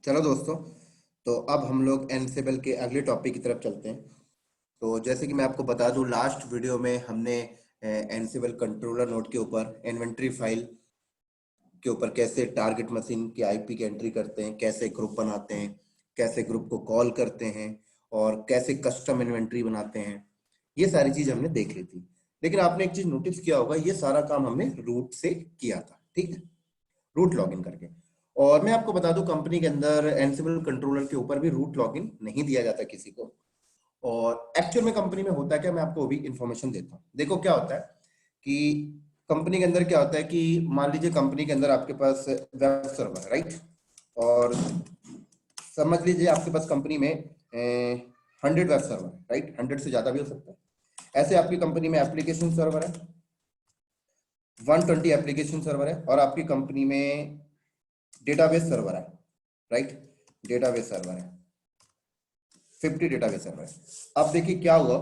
चलो दोस्तों, तो अब हम लोग एनसेबल के अगले टॉपिक की तरफ चलते हैं। तो जैसे कि मैं आपको बता दूं, लास्ट वीडियो में हमने एनसेबल कंट्रोलर नोड के ऊपर इन्वेंट्री फाइल के ऊपर कैसे टारगेट मशीन की आईपी की एंट्री करते हैं, कैसे ग्रुप बनाते हैं, कैसे ग्रुप को कॉल करते हैं और कैसे कस्टम इन्वेंट्री बनाते हैं, ये सारी चीज हमने देख ली थी। लेकिन आपने एक चीज नोटिस किया होगा, ये सारा काम हमने रूट से किया था, ठीक है, रूट लॉगिन करके। और मैं आपको बता दूं, कंपनी के अंदर एनसिबल कंट्रोलर के ऊपर भी रूट लॉगिन नहीं दिया जाता किसी को। और एक्चुअल में कंपनी में होता है क्या, मैं आपको भी इंफॉर्मेशन देता हूँ। देखो क्या होता है कि कंपनी के अंदर क्या होता है कि मान लीजिए कंपनी के अंदर आपके पास वेब सर्वर है, राइट। और समझ लीजिए आपके पास कंपनी में 100 वेब सर्वर है, राइट। 100 से ज्यादा भी हो सकता है। ऐसे आपकी कंपनी में एप्लीकेशन सर्वर है, 120 एप्लीकेशन सर्वर है, और आपकी कंपनी में डेटाबेस सर्वर है, राइट। डेटाबेस सर्वर है, 50 डेटाबेस सर्वर है। अब देखिए क्या हुआ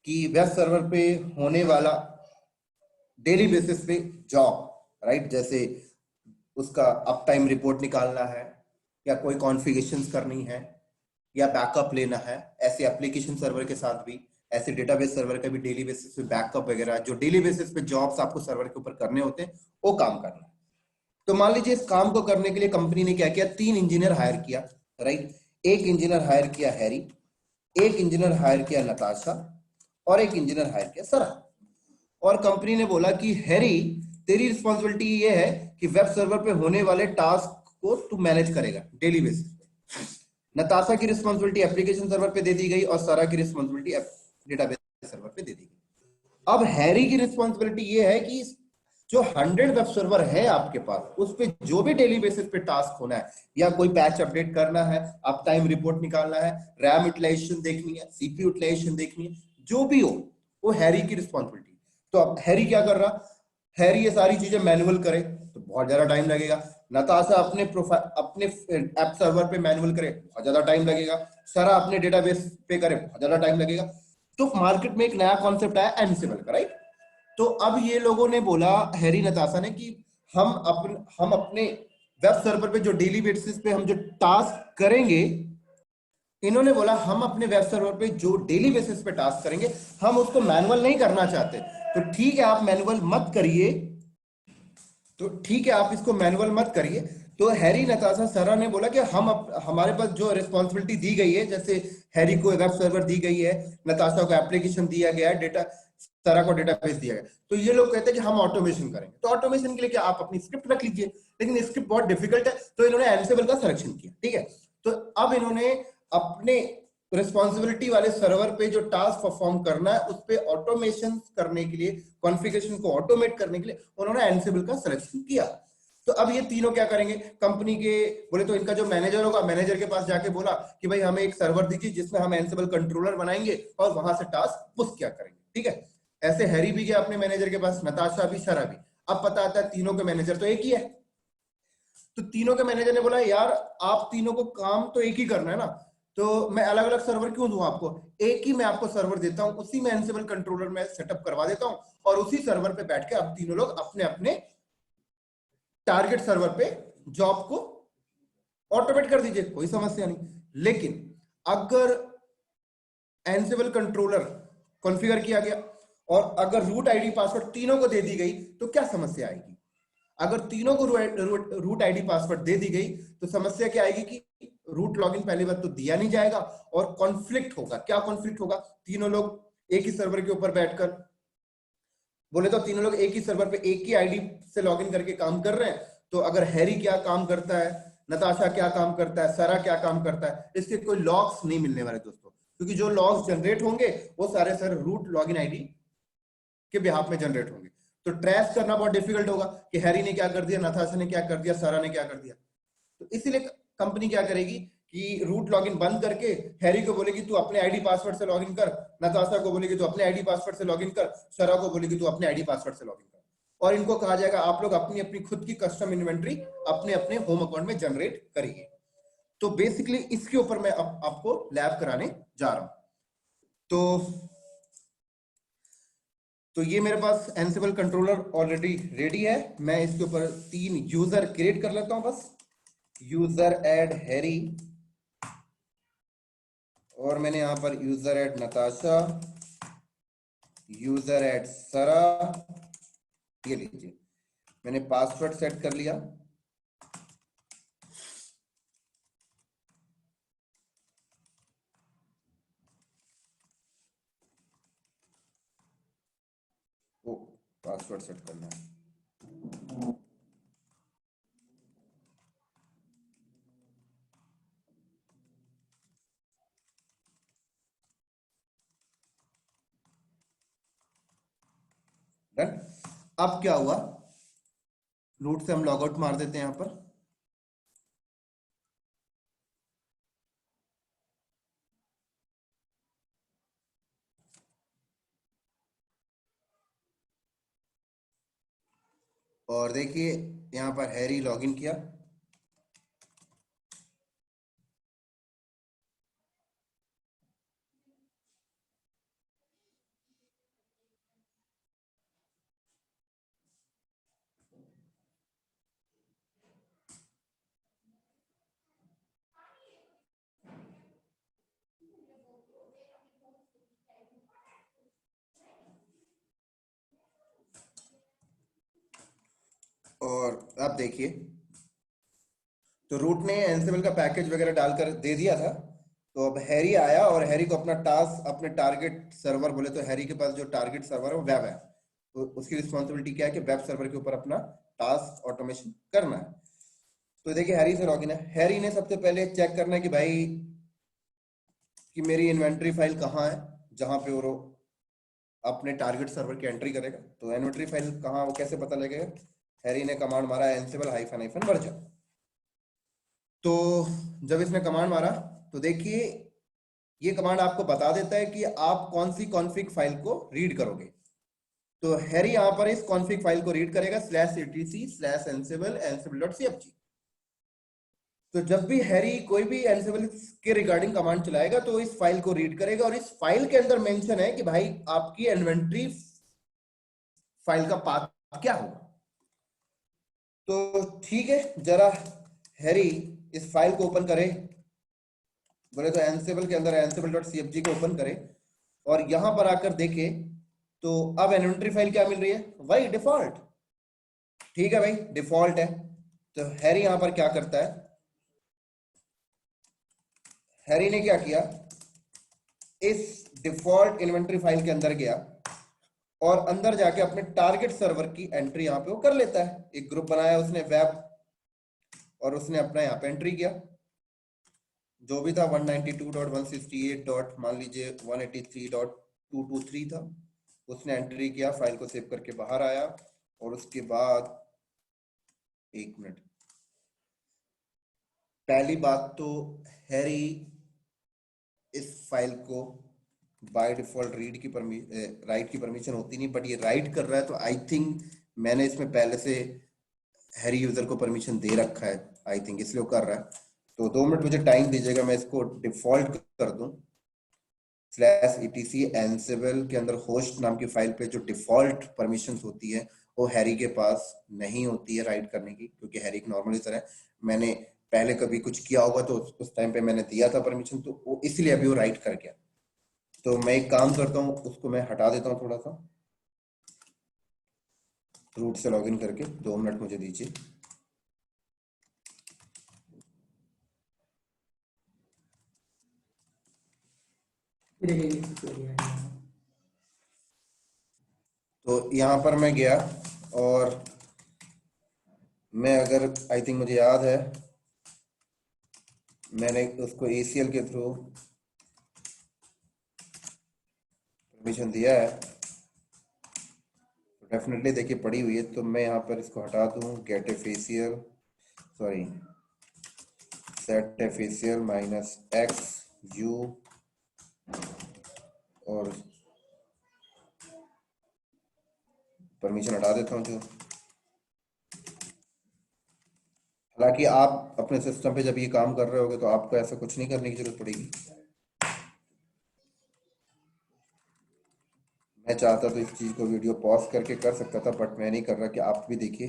कि वेब सर्वर पे होने वाला डेली बेसिस पे जॉब, राइट, जैसे उसका अप टाइम रिपोर्ट निकालना है, या कोई कॉन्फ़िगरेशंस करनी है, या बैकअप लेना है, ऐसे एप्लीकेशन सर्वर के साथ भी, ऐसे डेटाबेस सर्वर का भी डेली बेसिस पे बैकअप वगैरह, जो डेली बेसिस पे जॉब्स आपको सर्वर के ऊपर करने होते हैं, वो काम करना है। तो मान लीजिए इस काम को करने के लिए कंपनी ने क्या किया, 3 इंजीनियर हायर किया, राइट। एक इंजीनियर हायर किया हैरी, एक इंजीनियर हायर किया नताशा, और एक इंजीनियर हायर किया सरा। और कंपनी ने बोला कि हैरी, तेरी रिस्पॉन्सिबिलिटी ये है कि वेब सर्वर पे होने वाले टास्क को तू मैनेज करेगा डेली बेसिस पे। नताशा की रिस्पॉन्सिबिलिटी एप्लीकेशन सर्वर पे दे दी गई, और सरा की रिस्पॉन्सिबिलिटी डेटाबेस सर्वर पे दे दी गई। अब हैरी की रिस्पॉन्सिबिलिटी ये है कि जो 100 वेब सर्वर है आपके पास, उस पे जो भी डेली बेसिस पे टास्क होना है, या कोई पैच अपडेट करना है, अप टाइम रिपोर्ट निकालना है, रैम यूटिलाइजेशन देखनी है, सीपीयू यूटिलाइजेशन देखनी है, जो भी हो, वो हैरी की रिस्पॉन्सिबिलिटी। तो अब हैरी क्या कर रहा, हैरी ये सारी चीजें मैनुअल करे तो बहुत ज्यादा टाइम लगेगा। नताशा अपने प्रोफाइल अपने ऐप सर्वर पे मैनुअल करे, बहुत ज्यादा टाइम लगेगा। सरा अपने डेटाबेस पे करे, बहुत ज्यादा टाइम लगेगा। तो मार्केट में एक नया कॉन्सेप्ट आया एनसिबल का, राइट। तो अब ये लोगों ने बोला, हैरी नताशा ने, कि हम अपने वेब सर्वर पे जो डेली बेसिस पे हम जो टास्क करेंगे, इन्होंने बोला हम अपने वेब सर्वर पे जो डेली बेसिस पे टास्क करेंगे, हम उसको मैनुअल नहीं करना चाहते। तो ठीक है, आप मैनुअल मत करिए, तो ठीक है, आप इसको मैनुअल मत करिए। तो हैरी नताशा सरा ने बोला कि हमारे पास जो रिस्पॉन्सिबिलिटी दी गई है, जैसे हैरी को वेब सर्वर दी गई है, नताशा को एप्लीकेशन दिया गया है, डेटा सरा को डेटाबेस दिया गया, तो ये लोग कहते हैं कि हम ऑटोमेशन करेंगे। तो ऑटोमेशन के लिए क्या, आप अपनी स्क्रिप्ट रख लीजिए, लेकिन स्क्रिप्ट बहुत डिफिकल्ट है, तो इन्होंने एनसिबल का सिलेक्शन किया, ठीक है। तो अब इन्होंने अपने रिस्पॉन्सिबिलिटी वाले सर्वर पे जो टास्क परफॉर्म करना है, उस पे ऑटोमेशन करने के लिए, कॉन्फ़िगरेशन को ऑटोमेट करने के लिए उन्होंने एनसिबल का सिलेक्शन किया। तो अब ये तीनों क्या करेंगे, कंपनी के बोले तो इनका जो मैनेजर होगा, मैनेजर के पास जाके बोला कि भाई हमें एक सर्वर दीजिए जिसमें हम एनसिबल कंट्रोलर बनाएंगे और वहां से टास्क पुश क्या करेंगे, ठीक है। ऐसे हैरी भी गया अपने मैनेजर के पास, नताशा भी, सरा भी। अब पता आता है तीनों के मैनेजर तो एक ही है। तो तीनों के मैनेजर ने बोला, यार आप तीनों को काम तो एक ही करना है ना, तो मैं अलग अलग सर्वर क्यों दूं आपको, एक ही मैं आपको सर्वर देता हूं, उसी में एनसिबल कंट्रोलर में सेटअप करवा देता हूं, और उसी सर्वर पे बैठ के अब तीनों लोग अपने अपने टारगेट सर्वर पे जॉब को ऑटोमेट कर दीजिए, कोई समस्या नहीं। लेकिन अगर एनसिबल कंट्रोलर कॉन्फ़िगर किया गया और अगर रूट आईडी पासवर्ड तीनों को दे दी गई, तो क्या समस्या आएगी। अगर तीनों को रूट आईडी पासवर्ड दे दी गई, तो समस्या क्या आएगी कि रूट लॉगिन पहली बात तो दिया नहीं जाएगा, और कॉन्फ्लिक्ट होगा। क्या कॉन्फ्लिक्ट होगा, तीनों लोग एक ही सर्वर के ऊपर बैठकर, बोले तो तीनों लोग एक ही सर्वर पे एक ही आईडी से लॉगिन करके काम कर रहे हैं। तो अगर हैरी क्या काम करता है, नताशा क्या काम करता है, सरा क्या काम करता है, इसके कोई लॉग्स नहीं मिलने वाले दोस्तों, क्योंकि जो लॉग्स जनरेट होंगे वो सारे सर रूट लॉगिन आईडी के बिहाफ में जनरेट होंगे। तो ट्रेस करना बहुत डिफिकल्ट होगा कि हैरी ने क्या कर दिया, नताशा ने क्या कर दिया, सारा ने क्या कर दिया। तो इसीलिए कंपनी क्या करेगी कि रूट लॉगिन बंद करके हैरी को बोलेगी तू अपने आईडी पासवर्ड से लॉगिन कर, नताशा को बोलेगी तू अपने आईडी पासवर्ड से लॉगिन कर, सरा को बोलेगी तू अपने आईडी पासवर्ड से लॉगिन कर, और इनको कहा जाएगा आप लोग अपनी अपनी खुद की कस्टम इन्वेंट्री अपने अपने होम अकाउंट में जनरेट करिए। तो बेसिकली इसके ऊपर मैं अब आपको लैब कराने जा रहा हूं। तो ये मेरे पास एनसिबल कंट्रोलर ऑलरेडी रेडी है। मैं इसके ऊपर 3 यूजर क्रिएट कर लेता हूं बस। यूजर ऐड हैरी, और मैंने यहां पर user add Natasha, user add सरा, ये लीजिए मैंने पासवर्ड सेट कर लिया। ओ, पासवर्ड सेट करना है। डन। अब क्या हुआ, रूट से हम लॉगआउट मार देते हैं यहां पर। और देखिए यहां पर हैरी लॉगिन किया, और अब देखिए तो रूट ने एंसिबल का पैकेज वगैरह डालकर दे दिया था। तो अब हैरी आया और हैरी को अपना टास्क, अपने टारगेट सर्वर, बोले तो हैरी के पास जो टारगेट सर्वर है वो वेब है, तो उसकी रिस्पॉन्सिबिलिटी क्या है कि वेब सर्वर के ऊपर अपना टास्क ऑटोमेशन करना है। तो देखिए हैरी से लॉगिन है, हैरी ने सबसे पहले चेक करना है कि भाई कि मेरी इन्वेंट्री फाइल कहाँ है, जहां पे वो अपने टारगेट सर्वर की एंट्री करेगा। तो इन्वेंट्री फाइल कहाँ, वो कैसे पता लगेगा, हैरी ने कमांड मारा एनसिबल हाइफन हाइफन वर्जन। तो जब इसने कमांड मारा तो देखिए ये कमांड आपको बता देता है कि आप कौन सी कॉन्फ़िग फाइल को रीड करोगे। तो हैरी यहां पर इस कॉन्फ़िग फाइल को रीड करेगा /etc/ansible ansible.cfg। तो जब भी हैरी कोई भी एनसिबल के रिगार्डिंग कमांड चलाएगा तो इस फाइल को रीड करेगा, और इस फाइल के अंदर मेंशन है कि भाई आपकी इन्वेंट्री फाइल का पाथ क्या होगा। तो ठीक है, जरा हैरी इस फाइल को ओपन करे, बोले तो एनसिबल के अंदर ansible.cfg को ओपन करे और यहां पर आकर देखे तो अब इन्वेंट्री फाइल क्या मिल रही है, वही डिफॉल्ट। ठीक है भाई, डिफॉल्ट है। तो हैरी यहां पर क्या करता है, हैरी ने क्या किया, इस डिफॉल्ट इन्वेंट्री फाइल के अंदर गया और अंदर जाके अपने टारगेट सर्वर की एंट्री यहां पे वो कर लेता है। एक ग्रुप बनाया उसने वेब, और उसने अपना यहाँ पे एंट्री किया जो भी था 192.168. मान लीजिए 183.223 था, उसने एंट्री किया, फाइल को सेव करके बाहर आया। और उसके बाद एक मिनट, पहली बात तो हैरी इस फाइल को बाय डिफॉल्ट रीड की राइट की परमिशन होती नहीं, बट ये राइट कर रहा है तो आई थिंक मैंने इसमें पहले से हैरी यूजर को परमिशन दे रखा है, आई थिंक इसलिए वो कर रहा है। तो 2 मिनट मुझे टाइम दीजिएगा, मैं इसको डिफॉल्ट कर दूं /etc ansible के अंदर होस्ट नाम की फाइल पे जो डिफॉल्ट परमिशन होती है वो हैरी के पास नहीं होती है राइट करने की, क्योंकि हैरी एक नॉर्मल यूजर है। मैंने पहले कभी कुछ किया होगा तो उस टाइम पे मैंने दिया था परमिशन, तो वो इसलिए अभी वो राइट कर गया। तो मैं एक काम करता हूँ, उसको मैं हटा देता हूँ थोड़ा सा, रूट से लॉगिन करके 2 मिनट मुझे दीजिए। तो यहाँ पर मैं गया और मैं अगर आई थिंक मुझे याद है मैंने उसको ACL के थ्रू परमिशन दिया है, तो डेफिनेटली देखिए पड़ी हुई है। तो मैं यहाँ पर इसको हटा दूँ, गेट ए फेसियल, सॉरी सेट ए फेसियल -x u, और परमिशन हटा देता हूँ जो। हालांकि आप अपने सिस्टम पे जब ये काम कर रहे होगे तो आपको ऐसा कुछ नहीं करने की जरूरत पड़ेगी। मैं चाहता तो इस चीज़ को वीडियो पॉज करके कर सकता था, बट मैं नहीं कर रहा, कि आप भी देखिए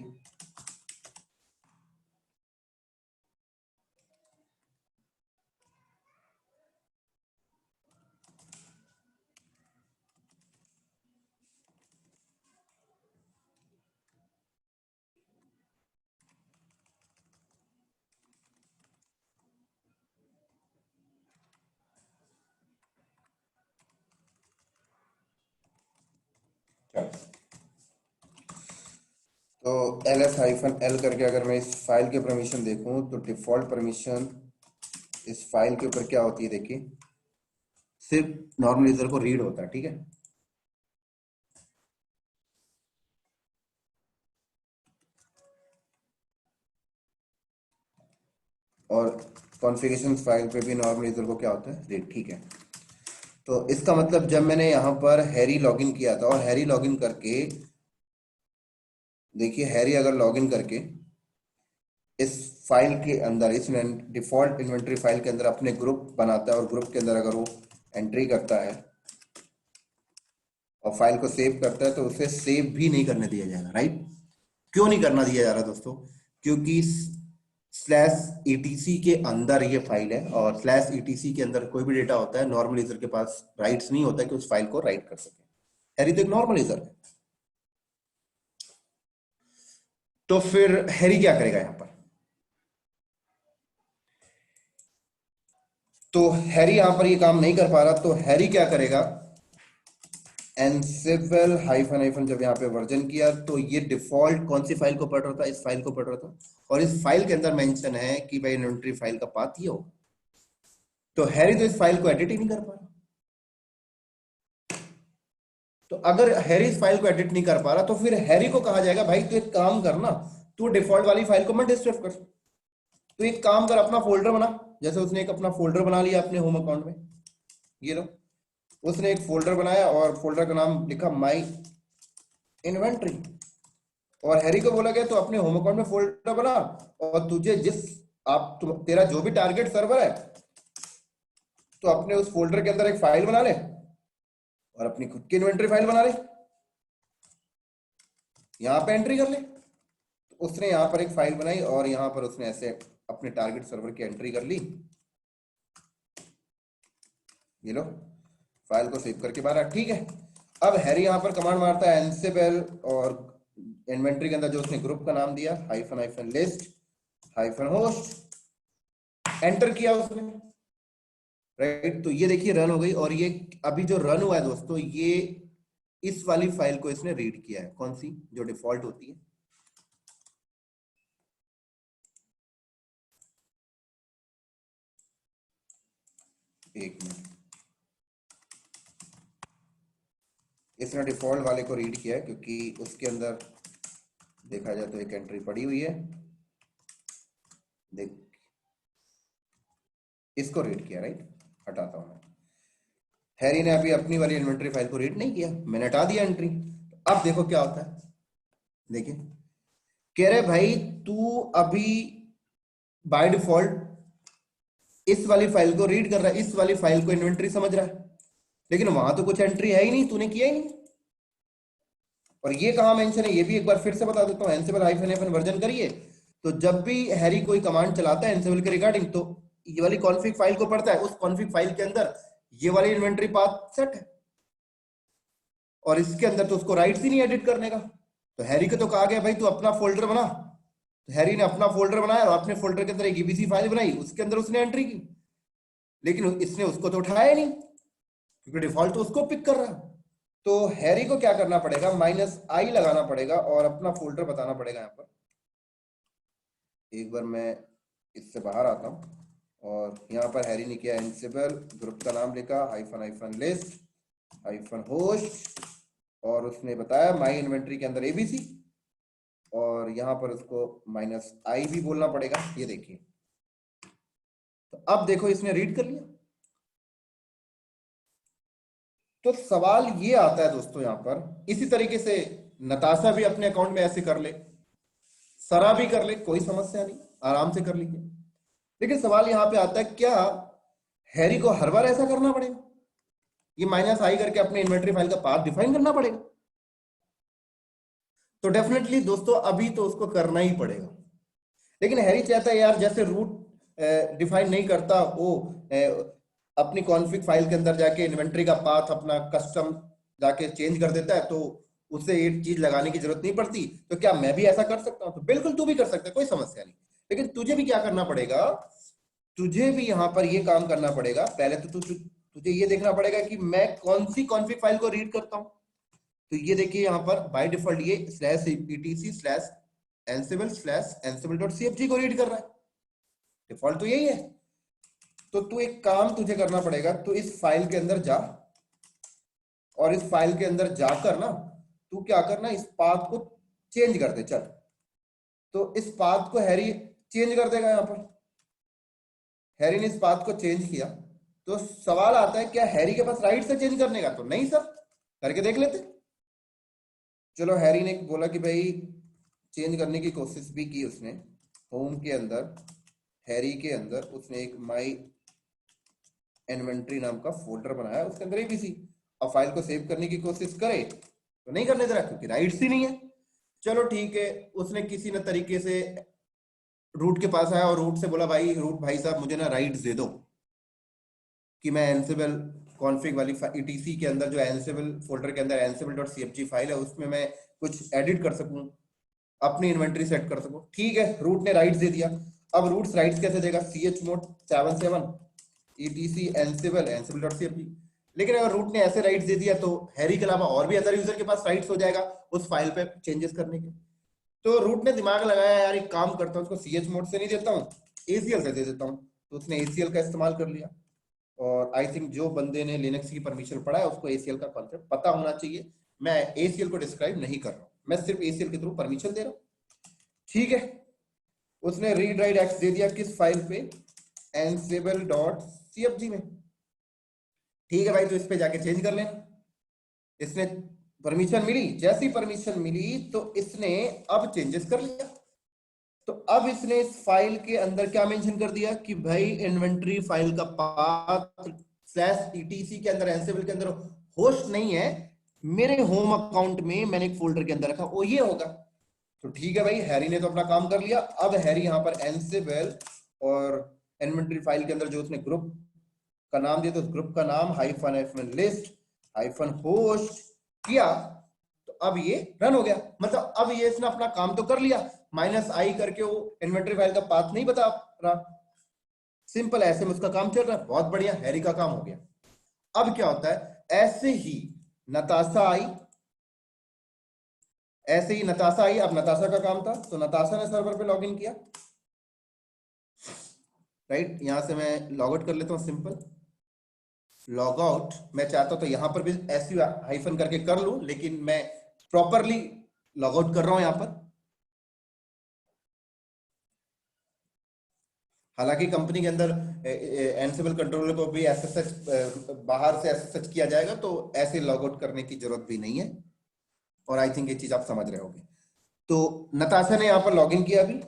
तो ls-l करके अगर मैं इस फाइल के परमिशन देखूं तो डिफॉल्ट परमिशन इस फाइल के ऊपर क्या होती है, देखिए सिर्फ नॉर्मल यूजर को रीड होता है, ठीक है। और कॉन्फ़िगरेशन फाइल पे भी नॉर्मल यूजर को क्या होता है, रीड, ठीक है। तो इसका मतलब जब मैंने यहाँ पर हैरी लॉगिन किया था और हैरी लॉगिन करके, देखिए हैरी अगर लॉगिन करके इस फाइल के अंदर, इस डिफॉल्ट इन्वेंटरी फाइल के अंदर अपने ग्रुप बनाता है और ग्रुप के अंदर अगर वो एंट्री करता है और फाइल को सेव करता है तो उसे सेव भी नहीं करने दिया जाएगा, राइट। क्यों नहीं करना दिया जा रहा दोस्तों? क्योंकि /etc के अंदर ये फाइल है और /etc के अंदर कोई भी डेटा होता है, नॉर्मल यूजर के पास राइट्स नहीं होता कि उस फाइल को राइट कर सके। हैरी तो एक नॉर्मल यूजर है। तो फिर हैरी क्या करेगा यहां पर? तो हैरी यहां पर ये काम नहीं कर पा रहा, तो हैरी क्या करेगा, एनसिबल हाइफन जब यहाँ पे वर्जन किया तो ये डिफॉल्ट कौन सी फाइल को पढ़ रहा था, इस फाइल को पढ़ रहा था। और इस फाइल के अंदर मेंशन है कि भाई इन्वेंटरी फाइल का पाथ ये हो। तो हैरी तो इस फाइल को एडिट ही नहीं कर पा रहा। तो अगर हैरी इस फाइल को एडिट नहीं कर पा रहा तो फिर हैरी को कहा जाएगा भाई तू एक काम करना, तू डिफॉल्ट वाली फाइल को मत डिस्टर्ब कर, तो एक काम कर, अपना फोल्डर बना। जैसे उसने एक अपना फोल्डर बना लिया अपने होम अकाउंट में, ये लो, उसने एक फोल्डर बनाया और फोल्डर का नाम लिखा माई इन्वेंट्री। और हैरी को बोला गया तो अपने होम अकाउंट में फोल्डर बना और तुझे तेरा जो भी टारगेट सर्वर है तो अपने उस फोल्डर के अंदर एक फाइल बना ले और अपनी खुद की इन्वेंटरी फाइल बना ले, यहां पे एंट्री कर ले। तो उसने यहां पर एक फाइल बनाई और यहां पर उसने ऐसे अपने टारगेट सर्वर की एंट्री कर ली, ये लो, फाइल को सेव करके बाहर, ठीक है। अब हैरी यहां पर कमांड मारता है एनसिबल और इन्वेंटरी के अंदर जो उसने ग्रुप का नाम दिया -लिस्ट -होस्ट, एंटर किया उसने, राइट। तो ये देखिए रन हो गई और ये अभी जो रन हुआ है दोस्तों, ये इस वाली फाइल को इसने रीड किया है, कौन सी, जो डिफॉल्ट होती है। एक मिनट, इसने डिफॉल्ट वाले को रीड किया है क्योंकि उसके अंदर देखा जाए तो एक एंट्री पड़ी हुई है, देख, इसको रीड किया, राइट। हटाता हूं मैं, हैरी ने अभी अपनी वाली इन्वेंटरी फाइल को रीड नहीं किया, मैंने हटा दिया एंट्री। अब देखो क्या होता है, देखिए कह रहे भाई तू अभी बाय डिफॉल्ट इस वाली फाइल को रीड कर रहा है, इस वाली फाइल को इन्वेंटरी समझ रहा है, लेकिन वहां तो कुछ एंट्री है ही नहीं, तूने किया ही नहीं। और ये कहां मेंशन है ये भी एक बार फिर से बता देता हूं, एनसिबल -f वर्जन करिए तो जब भी हैरी कोई कमांड चलाता है एनसिबल के रिगार्डिंग तो ये वाली कॉन्फिग फाइल को पढ़ता है, उस कॉन्फिग फाइल के अंदर ये वाली इन्वेंटरी पाथ सेट है और इसके अंदर तो उसको राइट्स ही नहीं एडिट करने का। तो हैरी को तो कहा गया भाई तू अपना फोल्डर बना, तो हैरी ने अपना फोल्डर बनाया और अपने फोल्डर के अंदर एक ईबीसी फाइल बनाई, उसके अंदर उसने एंट्री की, लेकिन इसने उसको तो उठाया ही नहीं क्योंकि डिफॉल्ट तो उसको पिक कर रहा है। तो हैरी को क्या करना पड़ेगा, -i लगाना पड़ेगा और अपना फोल्डर बताना पड़ेगा। यहाँ पर एक बार मैं इससे बाहर आता हूं और यहाँ पर हैरी ने किया एनसिबल, ग्रुप का नाम लिखा -लिस्ट -होस्ट और उसने बताया माई इन्वेंटरी के अंदर एबीसी और यहाँ पर उसको -i भी बोलना पड़ेगा, ये देखिए। तो अब देखो इसने रीड कर लिया। तो सवाल ये आता है दोस्तों यहां पर, इसी तरीके से नताशा भी अपने अकाउंट में ऐसे कर ले, सरा भी कर ले, कोई समस्या नहीं, आराम से कर लीजिए। लेकिन सवाल यहां पे आता है क्या हैरी को हर बार ऐसा करना पड़ेगा, ये -i करके अपने इन्वेंटरी फाइल का पाथ डिफाइन करना पड़ेगा? तो डेफिनेटली दोस्तों अभी तो उसको करना ही पड़ेगा, लेकिन हैरी चाहता है यार जैसे रूट डिफाइन नहीं करता वो अपनी कॉन्फ़िग फाइल के अंदर जाके इन्वेंटरी का पाथ अपना कस्टम जाके चेंज कर देता है, तो उससे एक चीज लगाने की जरूरत नहीं पड़ती। तो क्या मैं भी ऐसा कर सकता हूं? तो बिल्कुल तू भी कर सकता है, कोई समस्या नहीं। लेकिन तुझे भी क्या करना पड़ेगा, तुझे भी यहां पर ये काम करना पड़ेगा, पहले तो तुझे ये देखना पड़ेगा कि मैं कौन सी कॉन्फ़िग फाइल को रीड करता हूं। तो ये देखिए यहाँ पर बाय डिफॉल्ट ये slash etc slash एनसिबल slash एनसिबल dot CFG को रीड कर रहा है, डिफॉल्ट तो यही है। तो तू एक काम तुझे करना पड़ेगा, तो इस फाइल के अंदर जा और इस फाइल के अंदर जाकर ना तू क्या करना, इस पाथ को चेंज कर दे। चल, तो इस पाथ को हैरी चेंज कर देगा। यहां पर हैरी ने इस पाथ को चेंज किया, तो सवाल आता है क्या हैरी के पास राइट से चेंज करने का? तो नहीं सर, करके देख लेते। चलो, हैरी ने बोला कि भाई चेंज करने की कोशिश भी की उसने। होम के अंदर हैरी के अंदर उसने एक माई इन्वेंट्री नाम का फोल्डर बनाया, उसके अंदर एबीसी। अब फाइल को सेव करने की कोशिश करे तो नहीं करने दे रहा क्योंकि राइट्स ही नहीं है। चलो ठीक है, उसने किसी न तरीके से रूट के पास आया और रूट से बोला भाई रूट भाई साहब मुझे ना राइट्स दे दो कि मैं एनसिबल कॉन्फ़िग वाली etc के अंदर जो एनसिबल फोल्डर के अंदर ansible.cfg फाइल है उसमें मैं कुछ एडिट कर सकूं, अपनी इन्वेंटरी सेट कर सकूं। ठीक है, रूट ने राइट्स दे दिया। अब रूट्स राइट्स कैसे देगा? chmod 77 etc ansible.cfg। लेकिन अगर रूट ने ऐसे राइट्स दे दिया तो हैरी के अलावा और भी अदर यूजर के पास राइट्स हो जाएगा उस फाइल पे चेंजेस करने के। तो रूट ने दिमाग लगाया, यार एक काम करता हूँ, उसको chmod से नहीं देता हूँ, ACL से दे देता हूँ। तो उसने ACL का इस्तेमाल कर लिया। और आई थिंक जो बंदे ने लिनक्स की परमिशन पढ़ा है उसको ACL का कॉन्सेप्ट पता होना चाहिए। मैं ACL को डिस्क्राइब नहीं कर रहा हूँ, मैं सिर्फ ACL के थ्रू परमिशन दे रहा हूँ। ठीक है, उसने रीड राइट एक्स दे दिया किस फाइल पे? ansible.cfg में। ठीक है भाई, तो इस पे जाके चेंज कर लेना। इसने परमिशन मिली, जैसी परमिशन मिली तो इसने अब चेंजेस कर लिया। तो अब इसने इस फाइल के अंदर क्या मेंशन कर दिया कि भाई इन्वेंटरी फाइल का पाथ स्लैश etc के अंदर एनसिबल के अंदर होस्ट नहीं है, मेरे होम अकाउंट में मैंने एक फोल्डर के अंदर रखा, वो ये होगा। तो ठीक है भाई, हैरी ने तो अपना काम कर लिया। अब हैरी यहाँ पर एनसिबल और इन्वेंटरी फाइल के अंदर जो उसने ग्रुप का नाम दिया, तो उस ग्रुप का नाम हाइफन लिस्ट हाइफन होस्ट किया। तो अब ये रन हो गया, मतलब अब ये इसने अपना काम तो कर लिया। -i करके वो इन्वेंटरी फाइल का पाथ नहीं बता रहा, सिंपल ऐसे में उसका काम चल रहा है। बहुत बढ़िया, हैरी का काम हो गया। अब क्या होता है, ऐसे ही नताशा आई, ऐसे ही नताशा आई। अब नताशा का काम था, तो नताशा ने सर्वर पे लॉगिन किया। राइट, यहां से मैं लॉग आउट कर लेता हूं, सिंपल लॉग आउट। मैं चाहता तो यहां पर भी ऐसी हाइफन करके कर लूं, लेकिन मैं प्रॉपरली लॉग आउट कर रहा हूं यहां पर। हालांकि कंपनी के अंदर एनसिबल कंट्रोलर को भी एसएसएच बाहर से एसएसएच किया जाएगा, तो ऐसे लॉग आउट करने की जरूरत भी नहीं है। और आई थिंक ये चीज आप समझ रहे होंगे। तो नताशा ने यहां पर लॉगिन किया अभी।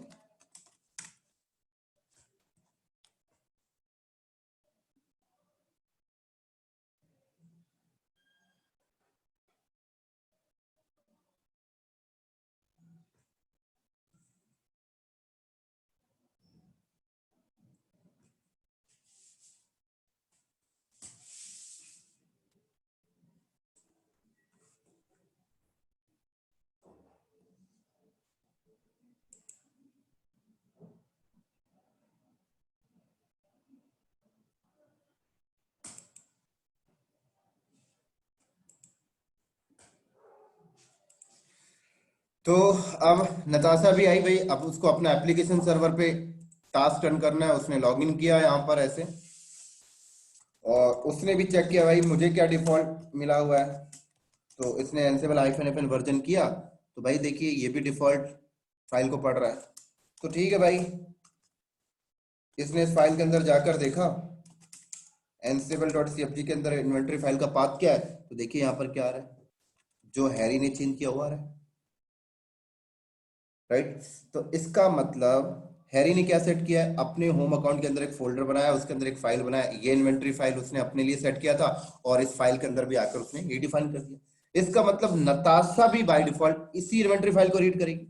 तो अब नताशा भी आई भाई, अब उसको अपना एप्लीकेशन सर्वर पे टास्क रन करना है। उसने लॉगिन किया यहाँ पर ऐसे, और उसने भी चेक किया भाई मुझे क्या डिफॉल्ट मिला हुआ है। तो इसने एनसिबल -FN वर्जन किया, तो भाई देखिए ये भी डिफॉल्ट फाइल को पढ़ रहा है। तो ठीक है भाई, इसने इस फाइल के अंदर जाकर देखा ansible.cfg के अंदर इन्वेंटरी फाइल का पाथ क्या है। तो देखिए यहाँ पर क्या आ रहा है, जो हैरी ने चेंज किया हुआ आ रहा है। राइट, तो इसका मतलब हैरी ने क्या सेट किया है, अपने होम अकाउंट के अंदर एक फोल्डर बनाया, उसके अंदर एक फाइल बनाया। ये इन्वेंटरी फाइल उसने अपने लिए सेट किया था, और इस फाइल के अंदर भी आकर उसने ये डिफाइन कर दिया। इसका मतलब नताशा भी बाय डिफॉल्ट इसी इन्वेंटरी फाइल को रीड करेगी।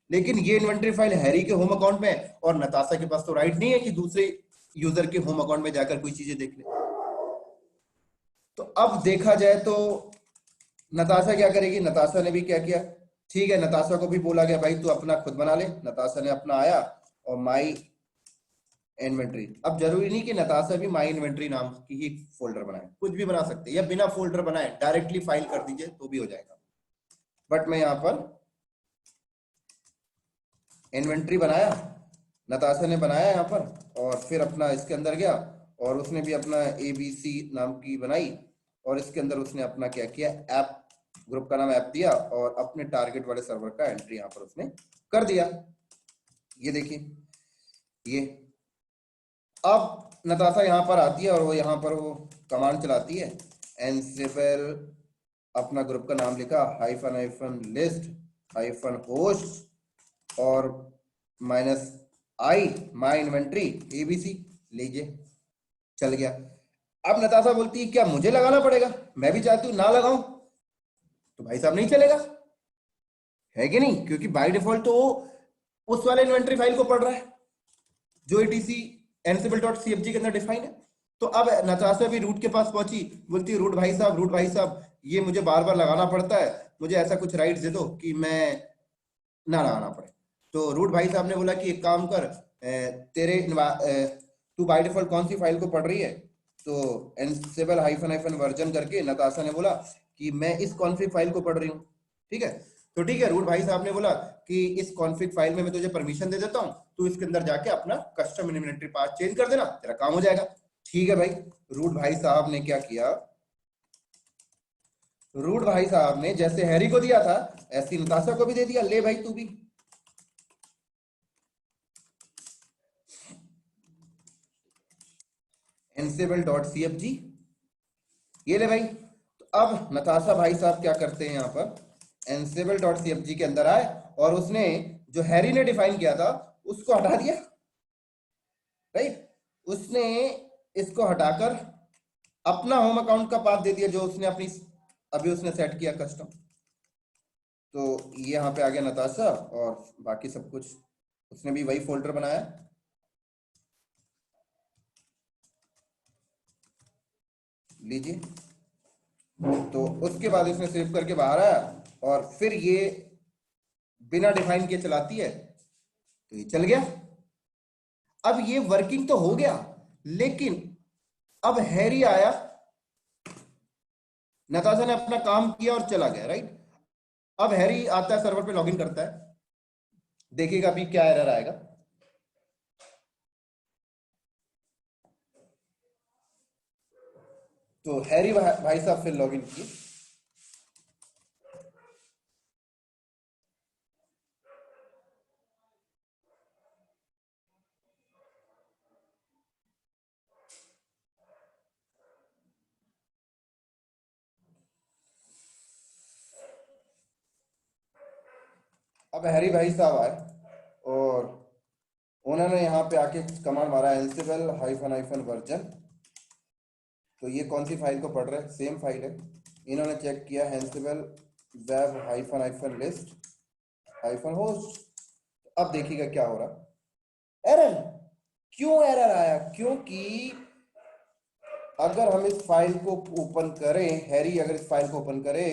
लेकिन ये इन्वेंटरी फाइल हैरी के होम अकाउंट में है, और नताशा के पास तो राइट नहीं है कि दूसरे यूजर के होम अकाउंट में जाकर कोई चीजें देख ले। तो अब देखा जाए तो नताशा क्या करेगी, नताशा ने भी क्या किया, ठीक है, नताशा को भी बोला गया भाई तू अपना खुद बना ले। नताशा ने अपना आया और माई इन्वेंटरी। अब जरूरी नहीं कि नताशा भी माई इन्वेंटरी नाम की ही फोल्डर बनाए, कुछ भी बना सकते हैं, या बिना फोल्डर बनाए डायरेक्टली फाइल कर दीजिए तो भी हो जाएगा। बट मैं यहाँ पर इन्वेंट्री बनाया, नताशा ने बनाया यहाँ पर, और फिर अपना इसके अंदर गया और उसने भी अपना ABC नाम की बनाई, और इसके अंदर उसने अपना क्या किया, ऐप, ग्रुप का नाम ऐप दिया, और अपने टारगेट वाले सर्वर का एंट्री यहाँ पर उसने कर दिया। ये देखिए, ये अब नताशा यहाँ पर आती है और वो यहाँ पर वो कमांड चलाती है, एनसेबल, अपना ग्रुप का नाम लिखा, hyphen hyphen list hyphen host और -i माई इन्वेंट्री ABC, लीजिए चल गया। अब नताशा बोलती है क्या मुझे लगाना पड़ेगा, मैं भी चाहती हूँ ना लगाऊं, तो भाई साहब नहीं चलेगा, है कि नहीं, क्योंकि बाय डिफॉल्ट तो उस वाले इन्वेंट्री फाइल को पढ़ रहा है जो etc ansible.cfg के अंदर डिफाइन है। तो अब नताशा भी रूट के पास पहुंची, बोलती है रूट भाई साहब ये मुझे बार बार लगाना पड़ता है, मुझे ऐसा कुछ राइट्स दे दो कि मैं ना लगाना पड़े। तो रूट भाई साहब ने बोला कि एक काम कर, तू बाय डिफॉल्ट कौन सी फाइल को पढ़ रही है, तो एनसेबल हाइफन हाइफन वर्जन करके नताशा ने बोला कि मैं इस कॉन्फ़िग फाइल को पढ़ रही हूँ। ठीक है, तो ठीक है, रूट भाई साहब ने बोला कि इस कॉन्फ़िग फाइल में मैं तुझे परमिशन दे देता हूँ, तू इसके अंदर जाके अपना कस्टम इन्वेंटरी पाथ चेंज कर देना, तेरा काम हो जाएगा। ठीक है भाई, रूट भाई साहब ने क्या किया, रूट भाई साहब ने जैसे हैरी को दिया था ऐसी नताशा को भी दे दिया, ले भाई तू भी। ansible.cfg, ये ले भाई। तो अब नताशा भाई साहब क्या करते हैं, यहाँ पर ansible.cfg के अंदर आए और उसने जो हैरी ने डिफाइन किया था उसको हटा दिया, राइट, उसने इसको हटाकर अपना होम अकाउंट का पाथ दे दिया जो उसने अपनी अभी उसने सेट किया कस्टम। तो ये यहाँ पे आ गया नताशा, और बाकी सब कुछ उसने भी वही फोल्डर बनाया, लीजिए। तो उसके बाद इसने सेव करके बाहर आया और फिर ये बिना डिफाइन किए चलाती है, तो ये चल गया। अब ये वर्किंग तो हो गया, लेकिन अब हैरी आया, नताशा ने अपना काम किया और चला गया, राइट। अब हैरी आता है, सर्वर पे लॉगिन करता है, देखिएगा अभी क्या एरर आएगा। तो हैरी भाई साहब फिर लॉगिन किए, अब हैरी भाई साहब आए और उन्होंने यहाँ पे आके कमांड मारा, एंसिबल हाइफन हाइफन वर्जन। तो ये कौन सी फाइल को पढ़ रहे हैं, सेम फाइल है। इन्होंने चेक किया Ansible web hyphen hyphen list hyphen host. अब देखिएगा क्या हो रहा, एरर। क्यों एरर आया, क्योंकि अगर हम इस फाइल को ओपन करें, हैरी अगर इस फाइल को ओपन करे,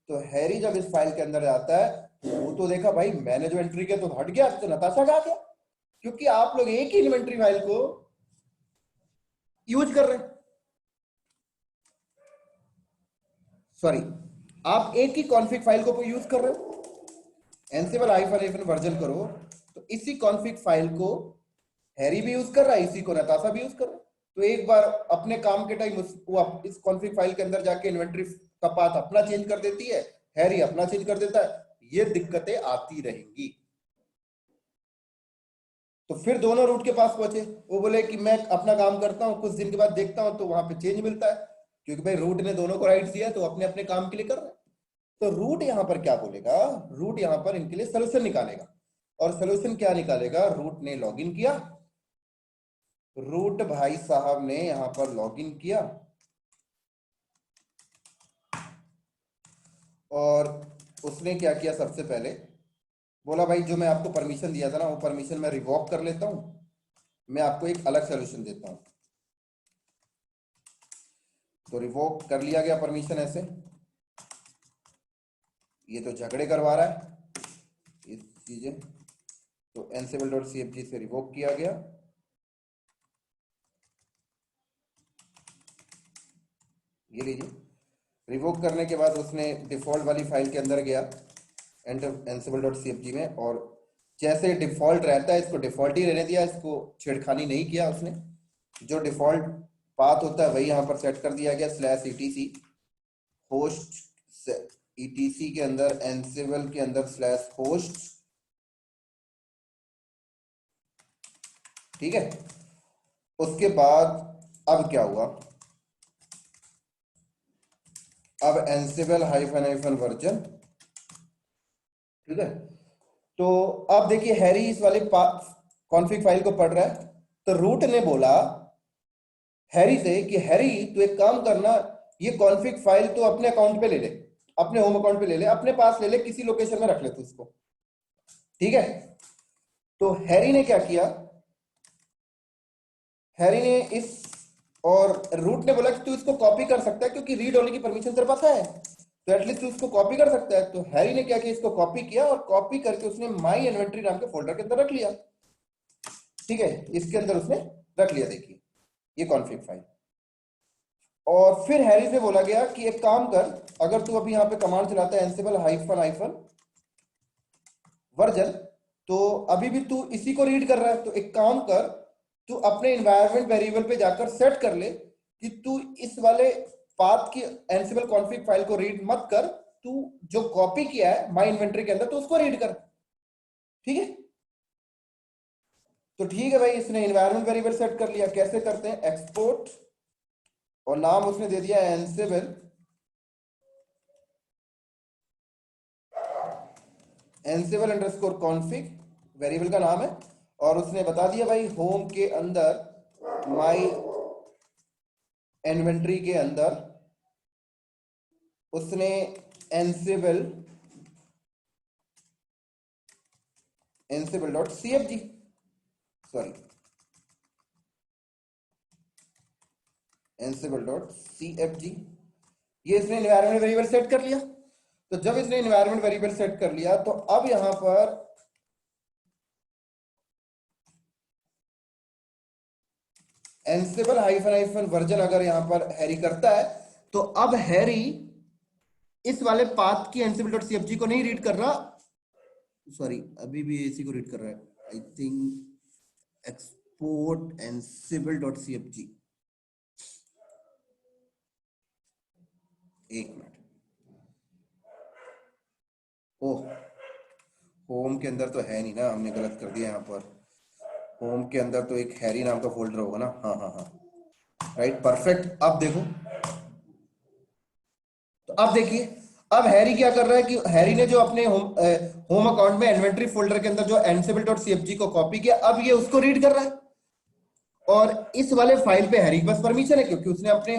तो हैरी जब इस फाइल के अंदर आता है वो तो देखा भाई मैंने जो एंट्री किया तो हट गया, तो नताशा का आ गया, क्योंकि आप लोग एक ही इन्वेंट्री फाइल को यूज कर रहे हैं, सॉरी, आप एक ही कॉन्फ़िग फाइल को यूज कर रहे हो। एनसिबल हाइफन हाइफन वर्जन करो तो इसी कॉन्फ़िग फाइल को हैरी भी यूज कर रहा है, इसी को नताशा भी यूज कर रहा है। तो एक बार अपने काम के टाइम वो इस कॉन्फ़िग फाइल के अंदर जाके इन्वेंट्री का पाथ अपना चेंज कर देती है, हैरी अपना चेंज कर देता है, ये दिक्कतें आती रहेंगी। तो फिर दोनों रूट के पास पहुंचे, वो बोले कि मैं अपना काम करता हूं, कुछ दिन के बाद देखता हूं तो वहां पे चेंज मिलता है, क्योंकि भाई रूट ने दोनों को राइट दिया तो अपने अपने काम के लिए कर रहे हैं। तो रूट यहां पर क्या बोलेगा, रूट यहां पर इनके लिए सोल्यूशन निकालेगा, और सोल्यूशन क्या निकालेगा, रूट ने लॉगिन किया, रूट भाई साहब ने यहां पर लॉगिन किया और उसने क्या किया, सबसे पहले बोला भाई जो मैं आपको परमिशन दिया था ना वो परमिशन मैं रिवॉक कर लेता हूं, मैं आपको एक अलग सोल्यूशन देता हूं। तो रिवोक कर लिया गया परमिशन ऐसे, ये तो झगड़े करवा रहा है ये चीजें, तो ansible.cfg से रिवोक किया गया। ये लीजिए, रिवोक करने के बाद उसने डिफॉल्ट वाली फाइल के अंदर गया एंसिबल डॉट सीएफजी में, और जैसे डिफॉल्ट रहता है इसको डिफॉल्ट ही रहने दिया, इसको छेड़खानी नहीं किया उसने। जो डिफॉल्ट पाथ होता है वही यहाँ पर सेट कर दिया गया, /etc होस्ट etc के अंदर एंसिबल के अंदर /होस्ट, ठीक है। उसके बाद अब क्या हुआ, अब एंसिबल हाइफन वर्जन, ठीक है। तो अब देखिए हैरी इस वाले कॉन्फ़िग फाइल को पढ़ रहा है, तो रूट ने बोला हैरी से कि हैरी तू एक काम करना, ये कॉन्फ़िग फाइल तो अपने अकाउंट पे ले ले, अपने होम अकाउंट पे ले ले, अपने पास ले ले, किसी लोकेशन में रख ले तू उसको, ठीक है। तो हैरी ने क्या किया, हैरी ने इस, और रूट ने बोला कि तू इसको कॉपी कर सकता है क्योंकि रीड ओनली की परमिशन तेरे पास है, तो एटलीस्ट तू इसको कॉपी कर सकता है। तो हैरी ने क्या किया, इसको कॉपी किया और कॉपी करके उसने माई इन्वेंटरी नाम के फोल्डर के अंदर रख लिया, ठीक है। इसके अंदर उसने रख लिया, देखिए ये कॉन्फ़िग फाइल। और फिर हैरी से बोला गया कि एक काम कर, अगर तू अभी यहाँ पे कमांड चलाता है एंसिबल हाइफन वर्जन, तो अभी भी तू इसी को रीड कर रहा है, तो एक काम कर, तू अपने एनवायरनमेंट वेरिएबल पे जाकर सेट कर ले कि तू इस वाले पाथ की एंसिबल कॉन्फ़िग फाइल को रीड मत कर, तू जो कॉपी किया है माई इन्वेंटरी के अंदर तो उसको रीड कर, ठीक है। तो ठीक है भाई, इसने एनवायरनमेंट वेरिएबल सेट कर लिया। कैसे करते हैं, एक्सपोर्ट, और नाम उसने दे दिया एंसिबल अंडरस्कोर कॉन्फ़िग, वेरिएबल का नाम है, और उसने बता दिया भाई होम के अंदर माई इन्वेंटरी के अंदर उसने Ansible dot CFG, sorry Ansible dot CFG, ये इसने एनवायरनमेंट वेरिएबल सेट कर लिया। तो जब इसने एनवायरनमेंट वेरिएबल सेट कर लिया तो अब यहां पर एंसिबल हाइफन वर्जन अगर यहां पर हैरी करता है, तो अब हैरी इस वाले पाथ की एंसिबल डॉट सीएफजी को नहीं रीड कर रहा, सॉरी अभी भी इसी को रीड कर रहा है, I think export Ansible dot CFG, एक मिनट, ओह होम के अंदर तो है नहीं ना, हमने गलत कर दिया यहाँ पर, होम के अंदर तो एक हैरी नाम का फोल्डर होगा ना, हाँ हाँ हाँ राइट, परफेक्ट। अब देखो, तो अब देखिए, अब हैरी क्या कर रहा है कि हैरी ने जो अपने होम अकाउंट में इन्वेंटरी फोल्डर के अंदर जो एंसिबल डॉट सीएफजी को कॉपी किया, अब ये उसको रीड कर रहा है, और इस वाले फाइल पे हैरी के पास परमिशन है क्योंकि उसने अपने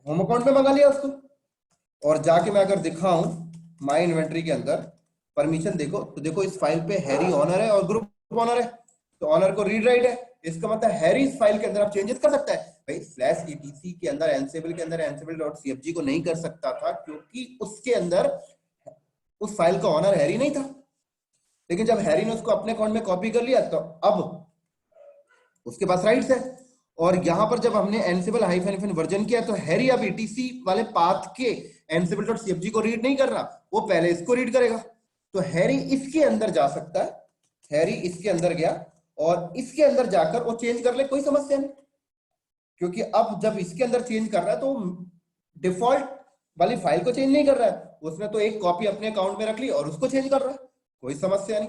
होम अकाउंट में मंगा लिया उसको। और जाके मैं अगर दिखाऊं माई इन्वेंटरी के अंदर परमिशन देखो, तो देखो इस फाइल पे हैरी ऑनर है और ग्रुप ऑनर है, तो ऑनर को रीड राइट है, इसका मतलब हैरी इस फाइल के अंदर आप चेंजेस कर सकता है भाई। /etc के अंदर एंसिबल के अंदर एंसिबल डॉट सीएफजी को नहीं कर सकता था क्योंकि उसके अंदर उस फाइल का ऑनर हैरी नहीं था, लेकिन जब हैरी ने उसको अपने अकाउंट में कॉपी कर लिया तो अब उसके पास राइट्स है। और यहां पर जब हमने एंसिबल हाइफन वर्जन किया तो हैरी अब ईटीसी वाले पाथ के एंसिबल डॉट सीएफजी को रीड नहीं कर रहा, वो पहले इसको रीड करेगा। तो हैरी इसके अंदर जा सकता है, हैरी इसके अंदर गया और इसके अंदर जाकर वो चेंज कर ले, कोई समस्या नहीं, क्योंकि अब जब इसके अंदर चेंज कर रहा है तो डिफॉल्ट वाली फाइल को चेंज नहीं कर रहा है, उसने तो एक कॉपी अपने अकाउंट में रख ली और उसको चेंज कर रहा है, कोई समस्या नहीं।